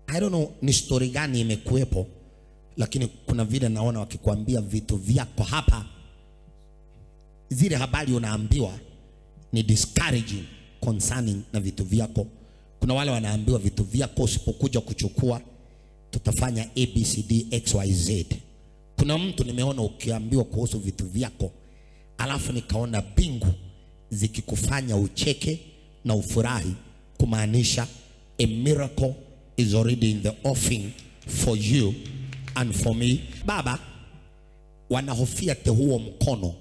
I don't know ni story gani imekuepo, lakini kuna vile naona wakikwambia vitu vyako hapa. Zile habari unaambiwa ni discouraging concerning na vitu vyako. Kuna wale wanaambiwa vitu vyako usipokuja kuchukua tutafanya ABCD XYZ. Kuna mtu nimeona ukiambiwa kuhusu vitu vyako, alafu nikaona bingu zikikufanya ucheke na ufurahi, kumaanisha a miracle is already in the offing for you and for me. Baba, wanahofia te huo mkono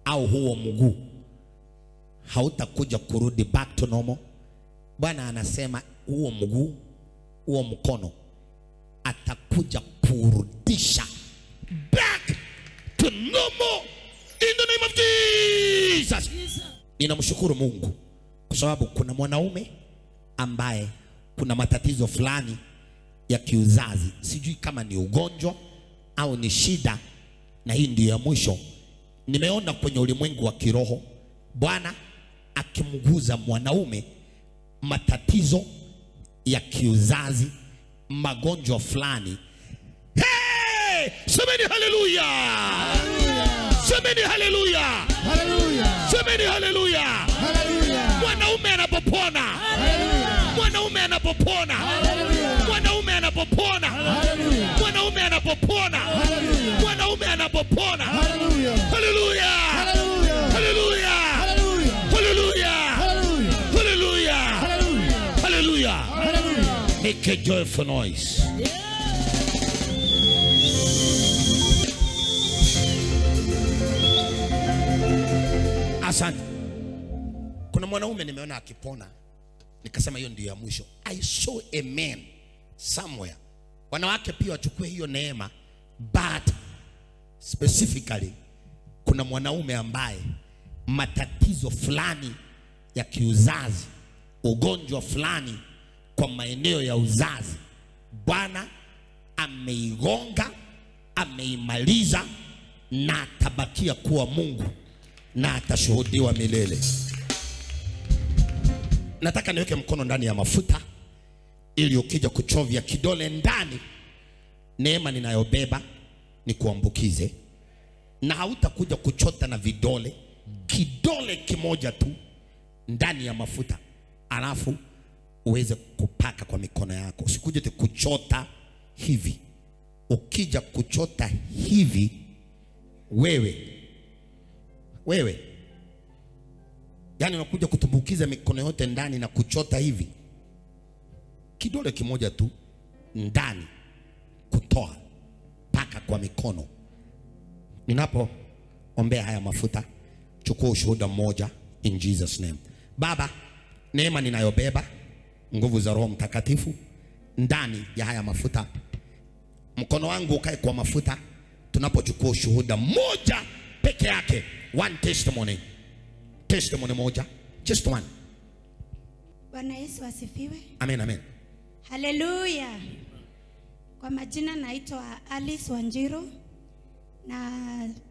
au huo mguu hautakuja kurudi back to normal. Bwana anasema huo mguu, huo mkono atakuja kurudisha back to normal in the name of Jesus. Ninamshukuru Mungu kwa sababu kuna mwanaume ambaye kuna matatizo fulani ya kiuzazi, sijui kama ni ugonjwa au ni shida, na hii ndio ya mwisho. Nimeona kwenye ulimwengu wa kiroho Bwana akimguza mwanaume matatizo ya kiuzazi, magonjwa fulani. Hey! Semeni haleluya! Semeni haleluya! Hallelujah. Semeni haleluya! Hallelujah. Mwanaume anapopona. Hallelujah. Mwanaume anapopona. Hallelujah. Mwanaume anapopona. Hallelujah. Mwanaume anapopona. Hallelujah. Mwanaume anapopona. Hallelujah. Haleluya! Hallelujah. Haleluya! Hallelujah. Haleluya! Hallelujah. Haleluya! Hallelujah. Haleluya! Hallelujah. Make a joyful noise. Asante. Kuna mwanaume nimeona akipona, nikasema hiyo ndio ya mwisho. I saw a man somewhere. Wanawake pia wachukue hiyo neema, but specifically kuna mwanaume ambaye matatizo fulani ya kiuzazi, ugonjwa fulani kwa maeneo ya uzazi, Bwana ameigonga, ameimaliza, na atabakia kuwa Mungu na atashuhudiwa milele. Nataka niweke mkono ndani ya mafuta ili ukija kuchovya kidole ndani, neema ninayobeba ni kuambukize, na hautakuja kuchota na vidole, kidole kimoja tu ndani ya mafuta, alafu uweze kupaka kwa mikono yako. Usikuje kuchota hivi. Ukija kuchota hivi, wewe yani unakuja kutumbukiza mikono yote ndani na kuchota hivi, kidole kimoja tu ndani, kutoa paka kwa mikono. Ninapo ombea haya mafuta, chukua ushuhuda mmoja in Jesus name. Baba, neema ninayobeba, nguvu za Roho Mtakatifu ndani ya haya mafuta. Mkono wangu ukae kwa mafuta tunapochukua ushuhuda moja peke yake. One testimony. Testimony moja. Just one. Bwana Yesu asifiwe. Amen, amen. Haleluya. Kwa majina naitwa Alice Wanjiru, na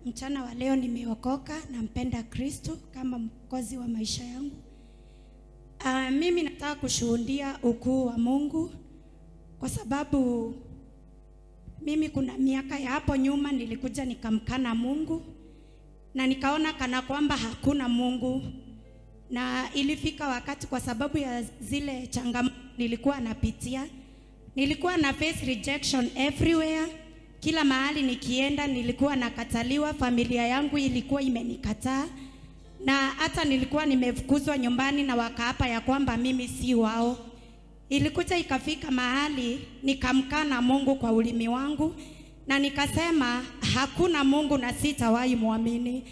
mchana wa leo nimeokoka, nampenda Kristo kama mwokozi wa maisha yangu. Mimi nataka kushuhudia ukuu wa Mungu, kwa sababu mimi kuna miaka ya hapo nyuma nilikuja nikamkana Mungu na nikaona kana kwamba hakuna Mungu, na ilifika wakati kwa sababu ya zile changamoto nilikuwa napitia, nilikuwa na face rejection everywhere. Kila mahali nikienda nilikuwa nakataliwa, familia yangu ilikuwa imenikataa, na hata nilikuwa nimefukuzwa nyumbani na wakaapa ya kwamba mimi si wao. Ilikuja ikafika mahali nikamkana Mungu kwa ulimi wangu na nikasema hakuna Mungu na sitawahi muamini,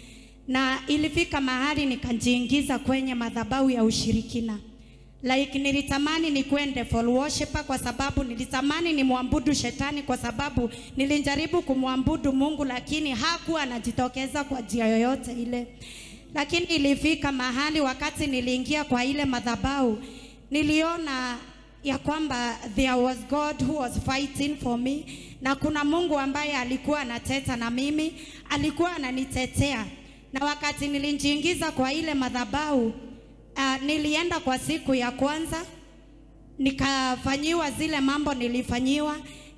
na ilifika mahali nikajiingiza kwenye madhabahu ya ushirikina. Like nilitamani ni kwende for worshiper, kwa sababu nilitamani ni muabudu shetani, kwa sababu nilijaribu kumwabudu Mungu lakini hakuwa anajitokeza kwa njia yoyote ile. Lakini ilifika mahali wakati niliingia kwa ile madhabahu niliona ya kwamba there was God who was fighting for me, na kuna Mungu ambaye alikuwa anateta na mimi, alikuwa ananitetea. Na wakati nilijiingiza kwa ile madhabahu, nilienda kwa siku ya kwanza nikafanyiwa zile mambo nilifanyiwa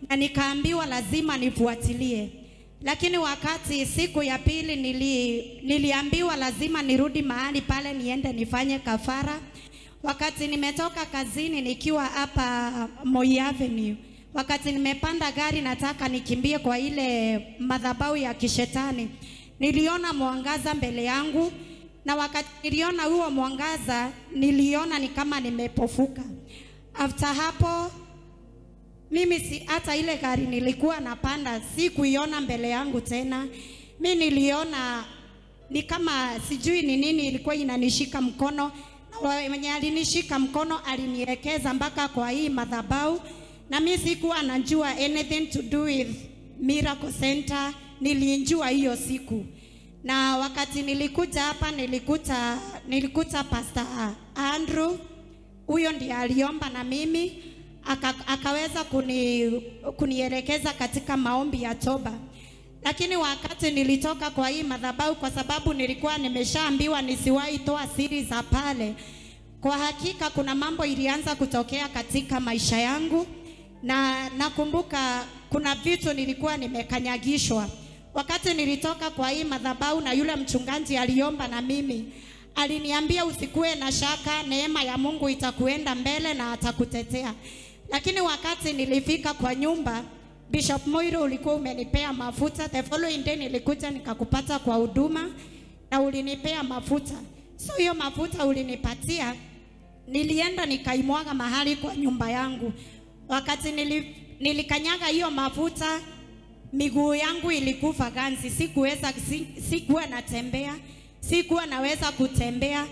na nikaambiwa lazima nifuatilie. Lakini wakati siku ya pili niliambiwa lazima nirudi mahali pale niende nifanye kafara. Wakati nimetoka kazini nikiwa hapa Moi Avenue, wakati nimepanda gari nataka nikimbie kwa ile madhabahu ya kishetani, niliona mwangaza mbele yangu, na wakati niliona huo mwangaza niliona ni kama nimepofuka. After hapo mimi hata ile gari nilikuwa napanda sikuiona mbele yangu tena. Mimi niliona ni kama sijui ni nini ilikuwa inanishika mkono, na mwenye alinishika mkono alinielekeza mpaka kwa hii madhabahu, na mimi sikuwa najua anything to do with Miracle Center. Nilijua hiyo siku, na wakati nilikuja hapa nilikuta Pastor Andrew. Huyo ndiye aliomba na mimi akaweza kunielekeza katika maombi ya toba. Lakini wakati nilitoka kwa hii madhabahu, kwa sababu nilikuwa nimeshaambiwa nisiwahi toa siri za pale, kwa hakika kuna mambo ilianza kutokea katika maisha yangu, na nakumbuka kuna vitu nilikuwa nimekanyagishwa. Wakati nilitoka kwa hii madhabahu na yule mchungaji aliomba na mimi, aliniambia usikue na shaka, neema ya Mungu itakuenda mbele na atakutetea. Lakini wakati nilifika kwa nyumba, Bishop Moiro ulikuwa umenipea mafuta. The following day nilikuja nikakupata kwa huduma na ulinipea mafuta. So hiyo mafuta ulinipatia, nilienda nikaimwaga mahali kwa nyumba yangu. Wakati nilikanyaga hiyo mafuta, miguu yangu ilikufa ganzi, sikuwa natembea, sikuwa naweza kutembea.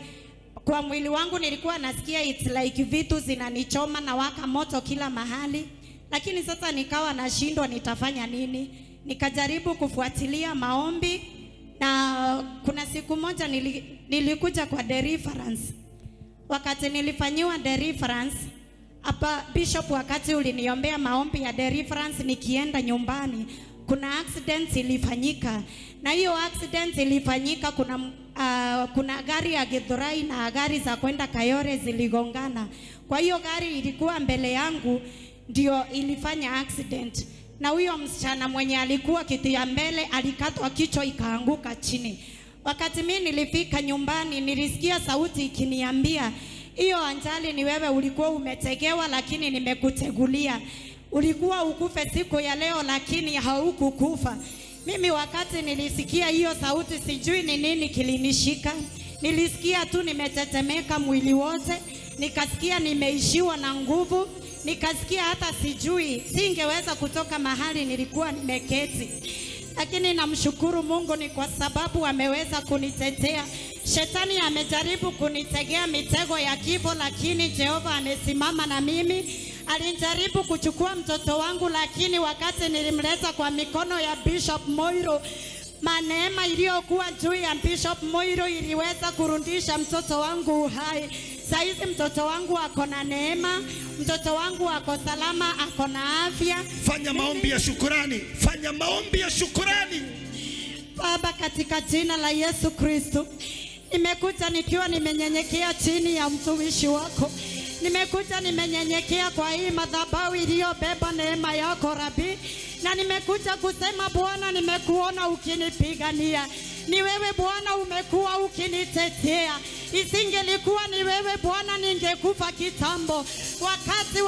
Kwa mwili wangu nilikuwa nasikia it's like vitu zinanichoma na waka moto kila mahali. Lakini sasa nikawa nashindwa nitafanya nini. Nikajaribu kufuatilia maombi, na kuna siku moja nilikuja kwa deliverance. Wakati nilifanyiwa deliverance hapa Bishop, wakati uliniombea maombi ya deliverance, nikienda nyumbani kuna accident ilifanyika. Na hiyo accident ilifanyika, kuna gari ya Githurai na gari za kwenda Kayore ziligongana. Kwa hiyo gari ilikuwa mbele yangu ndio ilifanya accident, na huyo msichana mwenye alikuwa kiti ya mbele alikatwa kichwa ikaanguka chini. Wakati mimi nilifika nyumbani nilisikia sauti ikiniambia, hiyo ajali ni wewe ulikuwa umetegewa, lakini nimekutegulia. Ulikuwa ukufe siku ya leo lakini haukukufa. Mimi wakati nilisikia hiyo sauti, sijui ni nini kilinishika. Nilisikia tu nimetetemeka mwili wote, nikasikia nimeishiwa na nguvu, nikasikia hata singeweza kutoka mahali nilikuwa nimeketi. Lakini namshukuru Mungu ni kwa sababu ameweza kunitetea. Shetani amejaribu kunitegea mitego ya kifo, lakini Jehova amesimama na mimi. Alijaribu kuchukua mtoto wangu, lakini wakati nilimleta kwa mikono ya Bishop Moiro, neema iliyokuwa juu ya Bishop Moiro iliweza kurudisha mtoto wangu uhai. Saizi mtoto wangu ako na neema, mtoto wangu ako salama, ako na afya. Fanya maombi ya shukrani, fanya maombi ya shukrani. Baba, katika jina la Yesu Kristo, nimekuja nikiwa nimenyenyekea chini ya mtumishi wako. Nimekuja nimenyenyekea kwa hii madhabahu iliyobeba neema yako Rabi, na nimekuja kusema Bwana, nimekuona ukinipigania. Ni wewe Bwana umekuwa ukinitetea. Isingelikuwa ni wewe Bwana, ningekufa kitambo. Wakati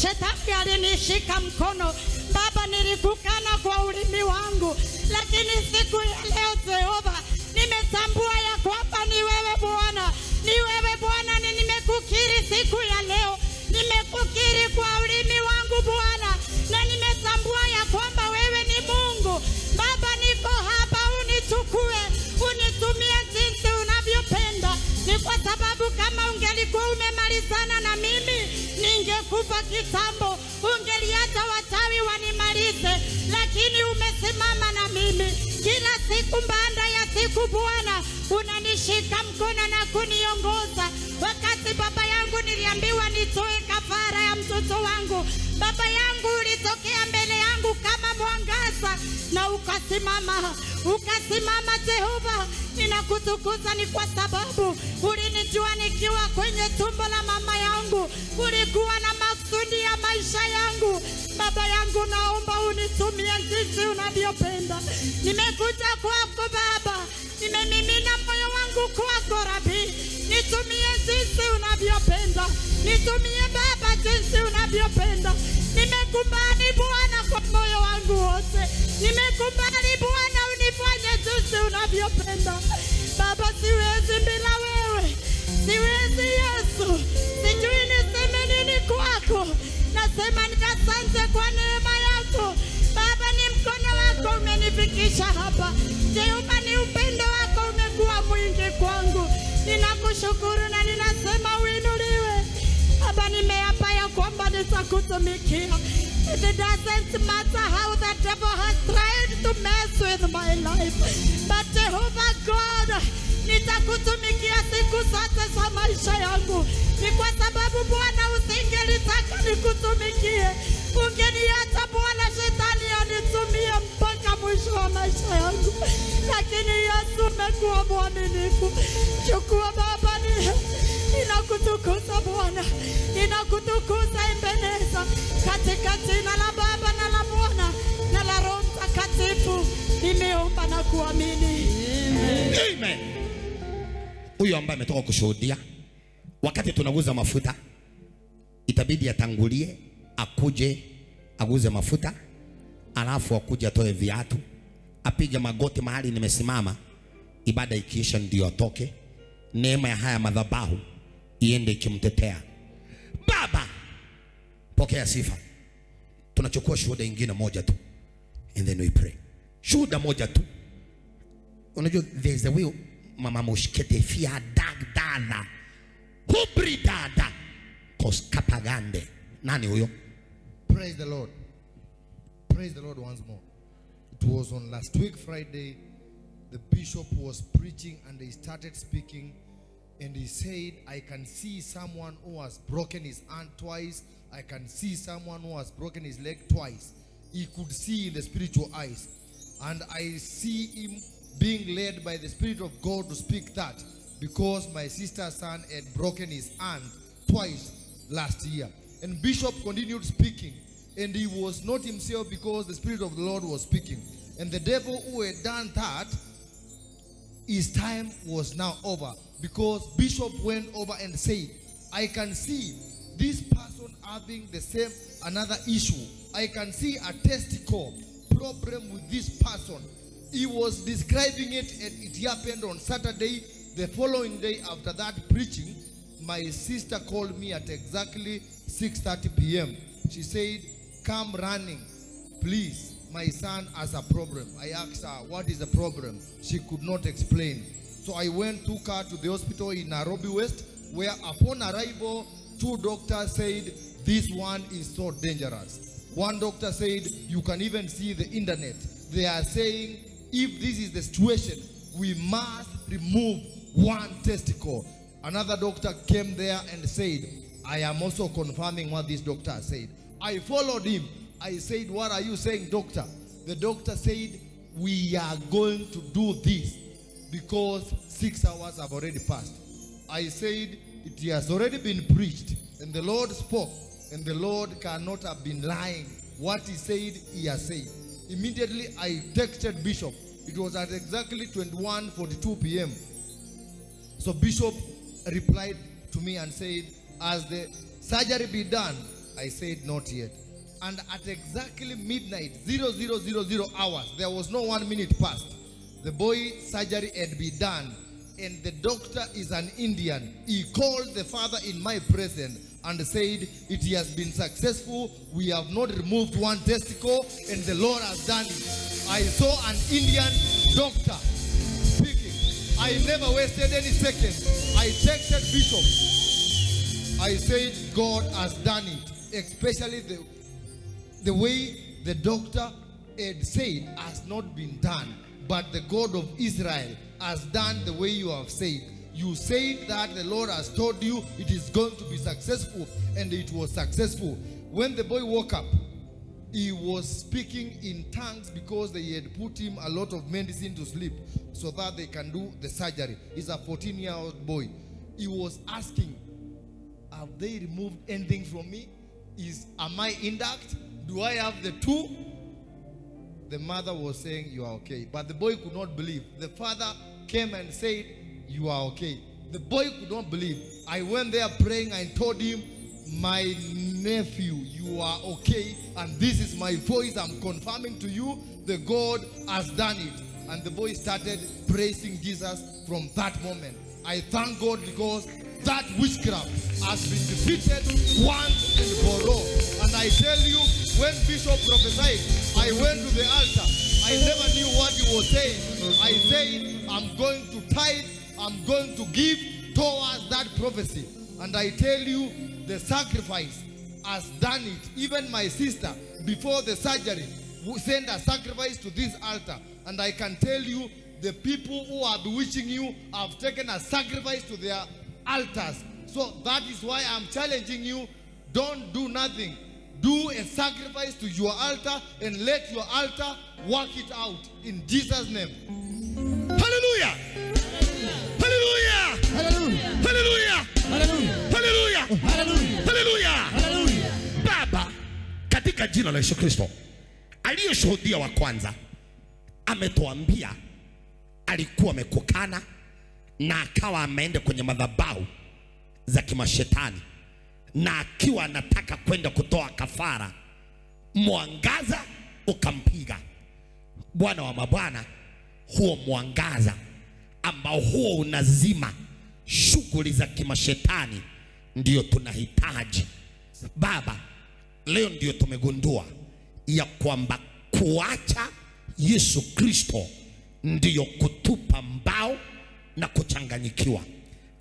shetani alinishika mkono Baba, nilikukana kwa ulimi wangu, lakini siku ya leo Jehova, nimetambua ya kwamba ni wewe Bwana, ni wewe Bwana. Nimekukiri siku ya leo, nimekukiri kwa ulimi wangu Bwana, na nimetambua ya kwamba wewe ni Mungu. Baba, niko hapa, unichukue, unitumie jinsi unavyopenda. Ni kwa sababu kama ungelikuwa umemalizana na mimi, ningekufa kitambo. Ungeliacha wachawi wanimalize, lakini umesimama na mimi. Kila siku baada ya siku Bwana, unanishika mkono na kuniongoza. Wakati baba yangu niliambiwa nitoe kafara ya mtoto wangu, baba yangu ulitokea mbele yangu kama mwangaza na ukasimama. Jehova, ninakutukuza ni kwa sababu ulinijua nikiwa kwenye tumbo la mama yangu. Ulikuwa na maksudi ya maisha yangu. Baba yangu, naomba unitumie jinsi unavyopenda. Nimekuja kwako Baba, nimemimina moyo wangu kwako Rabi. Nitumie jinsi unavyopenda. Nitumie Baba jinsi unavyopenda. Nimekubali Bwana kwa moyo wangu wote. Nimekubali Bwana, unifanye jinsi unavyopenda. Baba, siwezi bila wewe. Siwezi Yesu. Sijui niseme nini kwako. Nasema ni asante kwa neema yako. Baba, ni mkono wako umenifikisha hapa. Jehova, ni upendo wako umekuwa mwingi kwangu. Ninakushukuru na ninasema uinuliwe. Baba, nimeapa ya kwamba nitakutumikia. It doesn't matter how the devil has tried to mess with my life, but Jehovah God, nitakutumikia siku zote za maisha yangu. Ni kwa sababu Bwana, usingelitaka nikutumikie, ungeniacha Bwana shetani anitumie mpaka mwisho wa maisha yangu. Lakini Yesu, umekuwa mwaminifu. Chukua Baba, ninakutukuza Bwana, ninakutukuza Ebeneza, katika jina la Baba na la Mwana na la Roho Mtakatifu nimeomba na kuamini. Amen. Huyo ambaye ametoka kushuhudia, wakati tunaguza mafuta, itabidi atangulie, akuje aguze mafuta, alafu akuje atoe viatu, apige magoti mahali nimesimama. Ibada ikiisha ndio atoke. Neema ya haya madhabahu iende ikimtetea. Baba, pokea sifa. Tunachukua shuhuda nyingine moja tu, and then we pray. Shuhuda moja tu. Unajua there is a way mama mushkete fia dagdala hubridada koskapagande. Nani huyo? Praise the Lord. Praise the Lord once more. It was on last week Friday. The bishop was preaching and he started speaking, and he said, I can see someone who has broken his hand twice. I can see someone who has broken his leg twice. He could see in the spiritual eyes. And I see him being led by the Spirit of God to speak that, because my sister's son had broken his hand twice last year. And Bishop continued speaking, and he was not himself because the Spirit of the Lord was speaking. And the devil who had done that, his time was now over, because Bishop went over and said, I can see this person having the same another issue. I can see a testicle problem with this person. He was describing it, and it happened on Saturday. The following day after that preaching, my sister called me at exactly 6:30 p.m. She said, come running, please. My son has a problem. I asked her, what is the problem? She could not explain. So I took her to the hospital in Nairobi West, where upon arrival, 2 doctors said, this one is so dangerous. One doctor said, you can even see the internet. They are saying, if this is the situation, we must remove one testicle. Another doctor came there and said, I am also confirming what this doctor said. I followed him. I said, what are you saying, doctor? The doctor said, we are going to do this because 6 hours have already passed. I said, it has already been preached, and the Lord spoke, and the Lord cannot have been lying. What he said, he has said. Immediately, I texted Bishop. It was at exactly 21:42 p.m. So Bishop replied to me and said, has the surgery be done? I said, not yet. And at exactly midnight, 00:00 hours, there was no 1 minute past, the boy surgery had been done, and the doctor is an Indian. He called the father in my presence and said, it has been successful. We have not removed one testicle, and the Lord has done it. I saw an Indian doctor speaking. I never wasted any second. I texted Bishop. I said, God has done it. Especially the way the doctor had said has not been done. But the God of Israel has done the way you have said. You said that the Lord has told you it is going to be successful, and it was successful. When the boy woke up, he was speaking in tongues because they had put him a lot of medicine to sleep so that they can do the surgery. He's a 14-year-old boy. He was asking, have they removed anything from me? Am I intact? Do I have the 2? The mother was saying, you are okay. But the boy could not believe. The father came and said, you are okay. The boy could not believe. I went there praying and told him, my nephew, you are okay, and this is my voice. I'm confirming to you, the God has done it. And the boy started praising Jesus from that moment. I thank God because that witchcraft has been defeated once and for all. And I tell you, when Bishop prophesied, I went to the altar. I never knew what he was saying. I said, I'm going to tithe, I'm going to give towards that prophecy. And I tell you, the sacrifice has done it. Even my sister, before the surgery, sent a sacrifice to this altar. And I can tell you, the people who are bewitching you have taken a sacrifice to their altars. So that is why I'm challenging you. Don't do nothing. Do a sacrifice to your altar and let your altar work it out in Jesus' name. Hallelujah! Hallelujah! Hallelujah. Hallelujah! Hallelujah. Hallelujah! Hallelujah. Hallelujah! Hallelujah. Baba, katika jina la Yesu Kristo, aliyeshuhudia wa kwanza ametuambia alikuwa amekukana na akawa ameenda kwenye madhabahu za kimashetani, na akiwa anataka kwenda kutoa kafara, mwangaza ukampiga. Bwana wa mabwana, huo mwangaza ambao huo unazima shughuli za kimashetani ndio tunahitaji. Baba, leo ndio tumegundua ya kwamba kuacha Yesu Kristo ndiyo kutupa mbao na kuchanganyikiwa,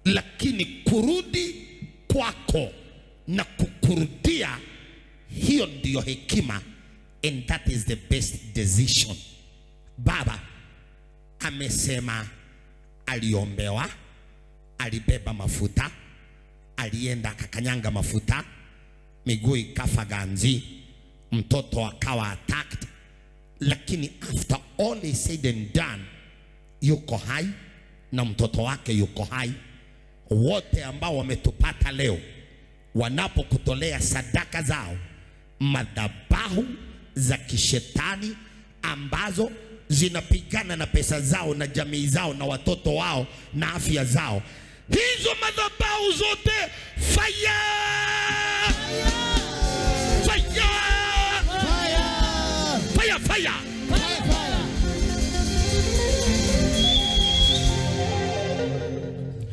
lakini kurudi kwako na kukurudia, hiyo ndiyo hekima, and that is the best decision. Baba amesema aliombewa, alibeba mafuta, alienda akakanyanga mafuta, miguu ikafa ganzi, mtoto akawa attacked, lakini after all is said and done, yuko hai na mtoto wake yuko hai. Wote ambao wametupata leo wanapokutolea sadaka zao, madhabahu za kishetani ambazo zinapigana na pesa zao na jamii zao na watoto wao na afya zao, hizo madhabahu zote fire! Fire! Fire! Fire!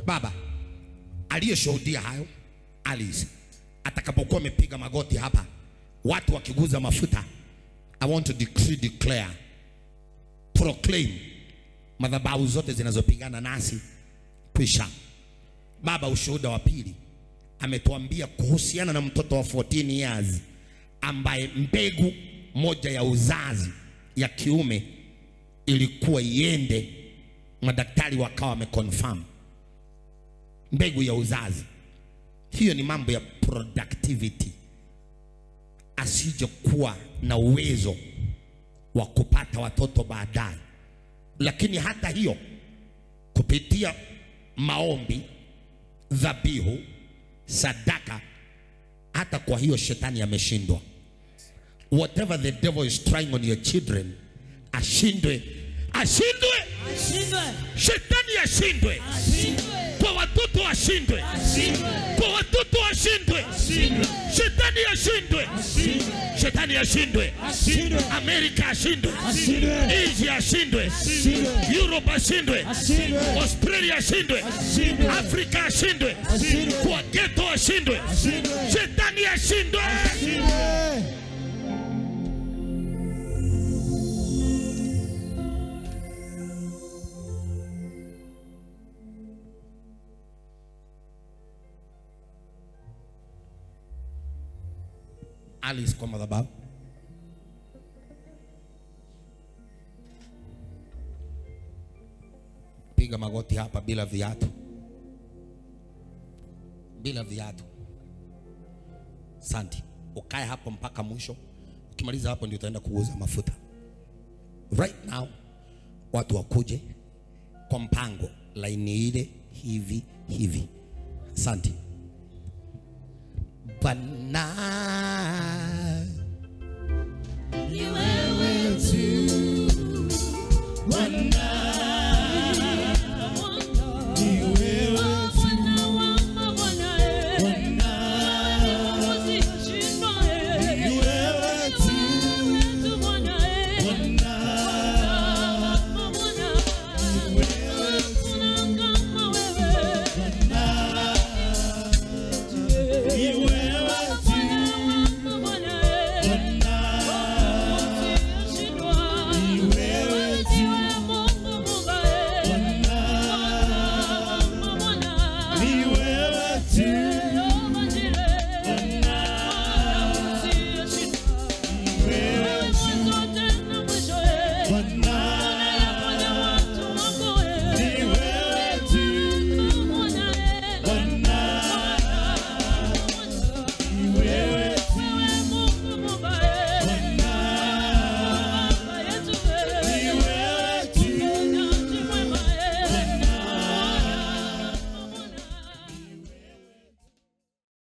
Baba, aliyeshuhudia hayo Alice, atakapokuwa amepiga magoti hapa, watu wakiguza mafuta, I want to decree, declare, proclaim madhabahu zote zinazopigana nasi kwisha. Baba, ushuhuda wa pili ametuambia kuhusiana na mtoto wa 14 years ambaye mbegu moja ya uzazi ya kiume ilikuwa iende, madaktari wakawa wameconfirm mbegu ya uzazi hiyo ni mambo ya productivity, asije kuwa na uwezo wa kupata watoto baadaye. Lakini hata hiyo kupitia maombi, dhabihu, sadaka, hata kwa hiyo shetani ameshindwa. Whatever the devil is trying on your children, ashindwe, ashindwe, ashindwe. Shetani ashindwe, kwa watoto ashindwe, kwa watoto ashindwe, shetani ashindwe, shetani ashindwe, Amerika ashindwe, Asia ashindwe, Europe ashindwe, Australia ashindwe, Afrika ashindwe, kwa ghetto ashindwe, shetani ashindwe. Alice kwa madhabahu. Piga magoti hapa bila viatu. Bila viatu. Asante. Ukae hapo mpaka mwisho. Ukimaliza hapo ndio utaenda kuuza mafuta. Right now watu wakuje kwa mpango laini ile hivi hivi. Asante. Bana,